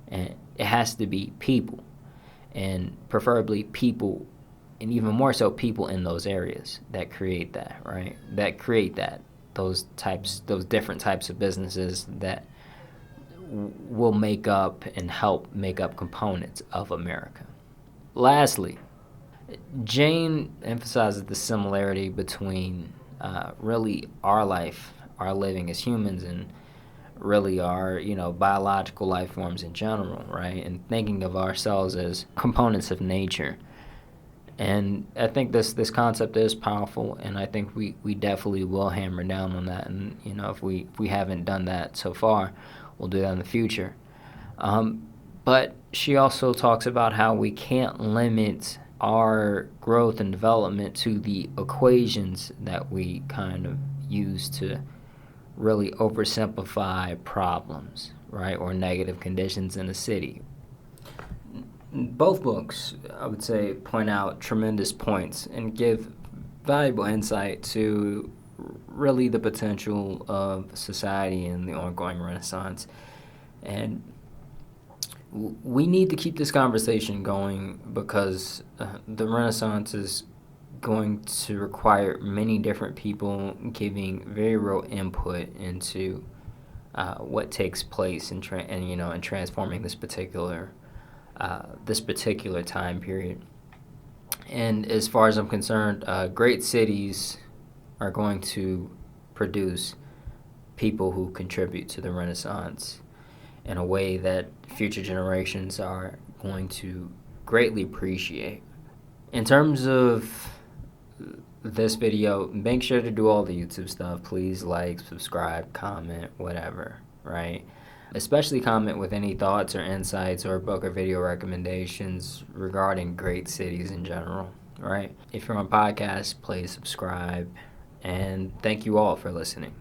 S5: and it has to be people, and preferably people, and even more so people in those areas that create that, right? That create those different types of businesses that will make up and help make up components of America. Lastly, Jane emphasizes the similarity between really our life, our living as humans, and really our biological life forms in general, right? And thinking of ourselves as components of nature. And I think this concept is powerful, and I think we definitely will hammer down on that. And if we haven't done that so far, we'll do that in the future. But she also talks about how we can't limit our growth and development to the equations that we kind of use to really oversimplify problems, right, or negative conditions in a city. Both books, I would say, point out tremendous points and give valuable insight to really the potential of society and the ongoing Renaissance. And we need to keep this conversation going because the Renaissance is going to require many different people giving very real input into what takes place in transforming this particular time period. And as far as I'm concerned, great cities are going to produce people who contribute to the Renaissance in a way that future generations are going to greatly appreciate. In terms of this video, make sure to do all the YouTube stuff. Please like, subscribe, comment, whatever, right? Especially comment with any thoughts or insights or book or video recommendations regarding great cities in general, right? If you're on podcast, please subscribe. And thank you all for listening.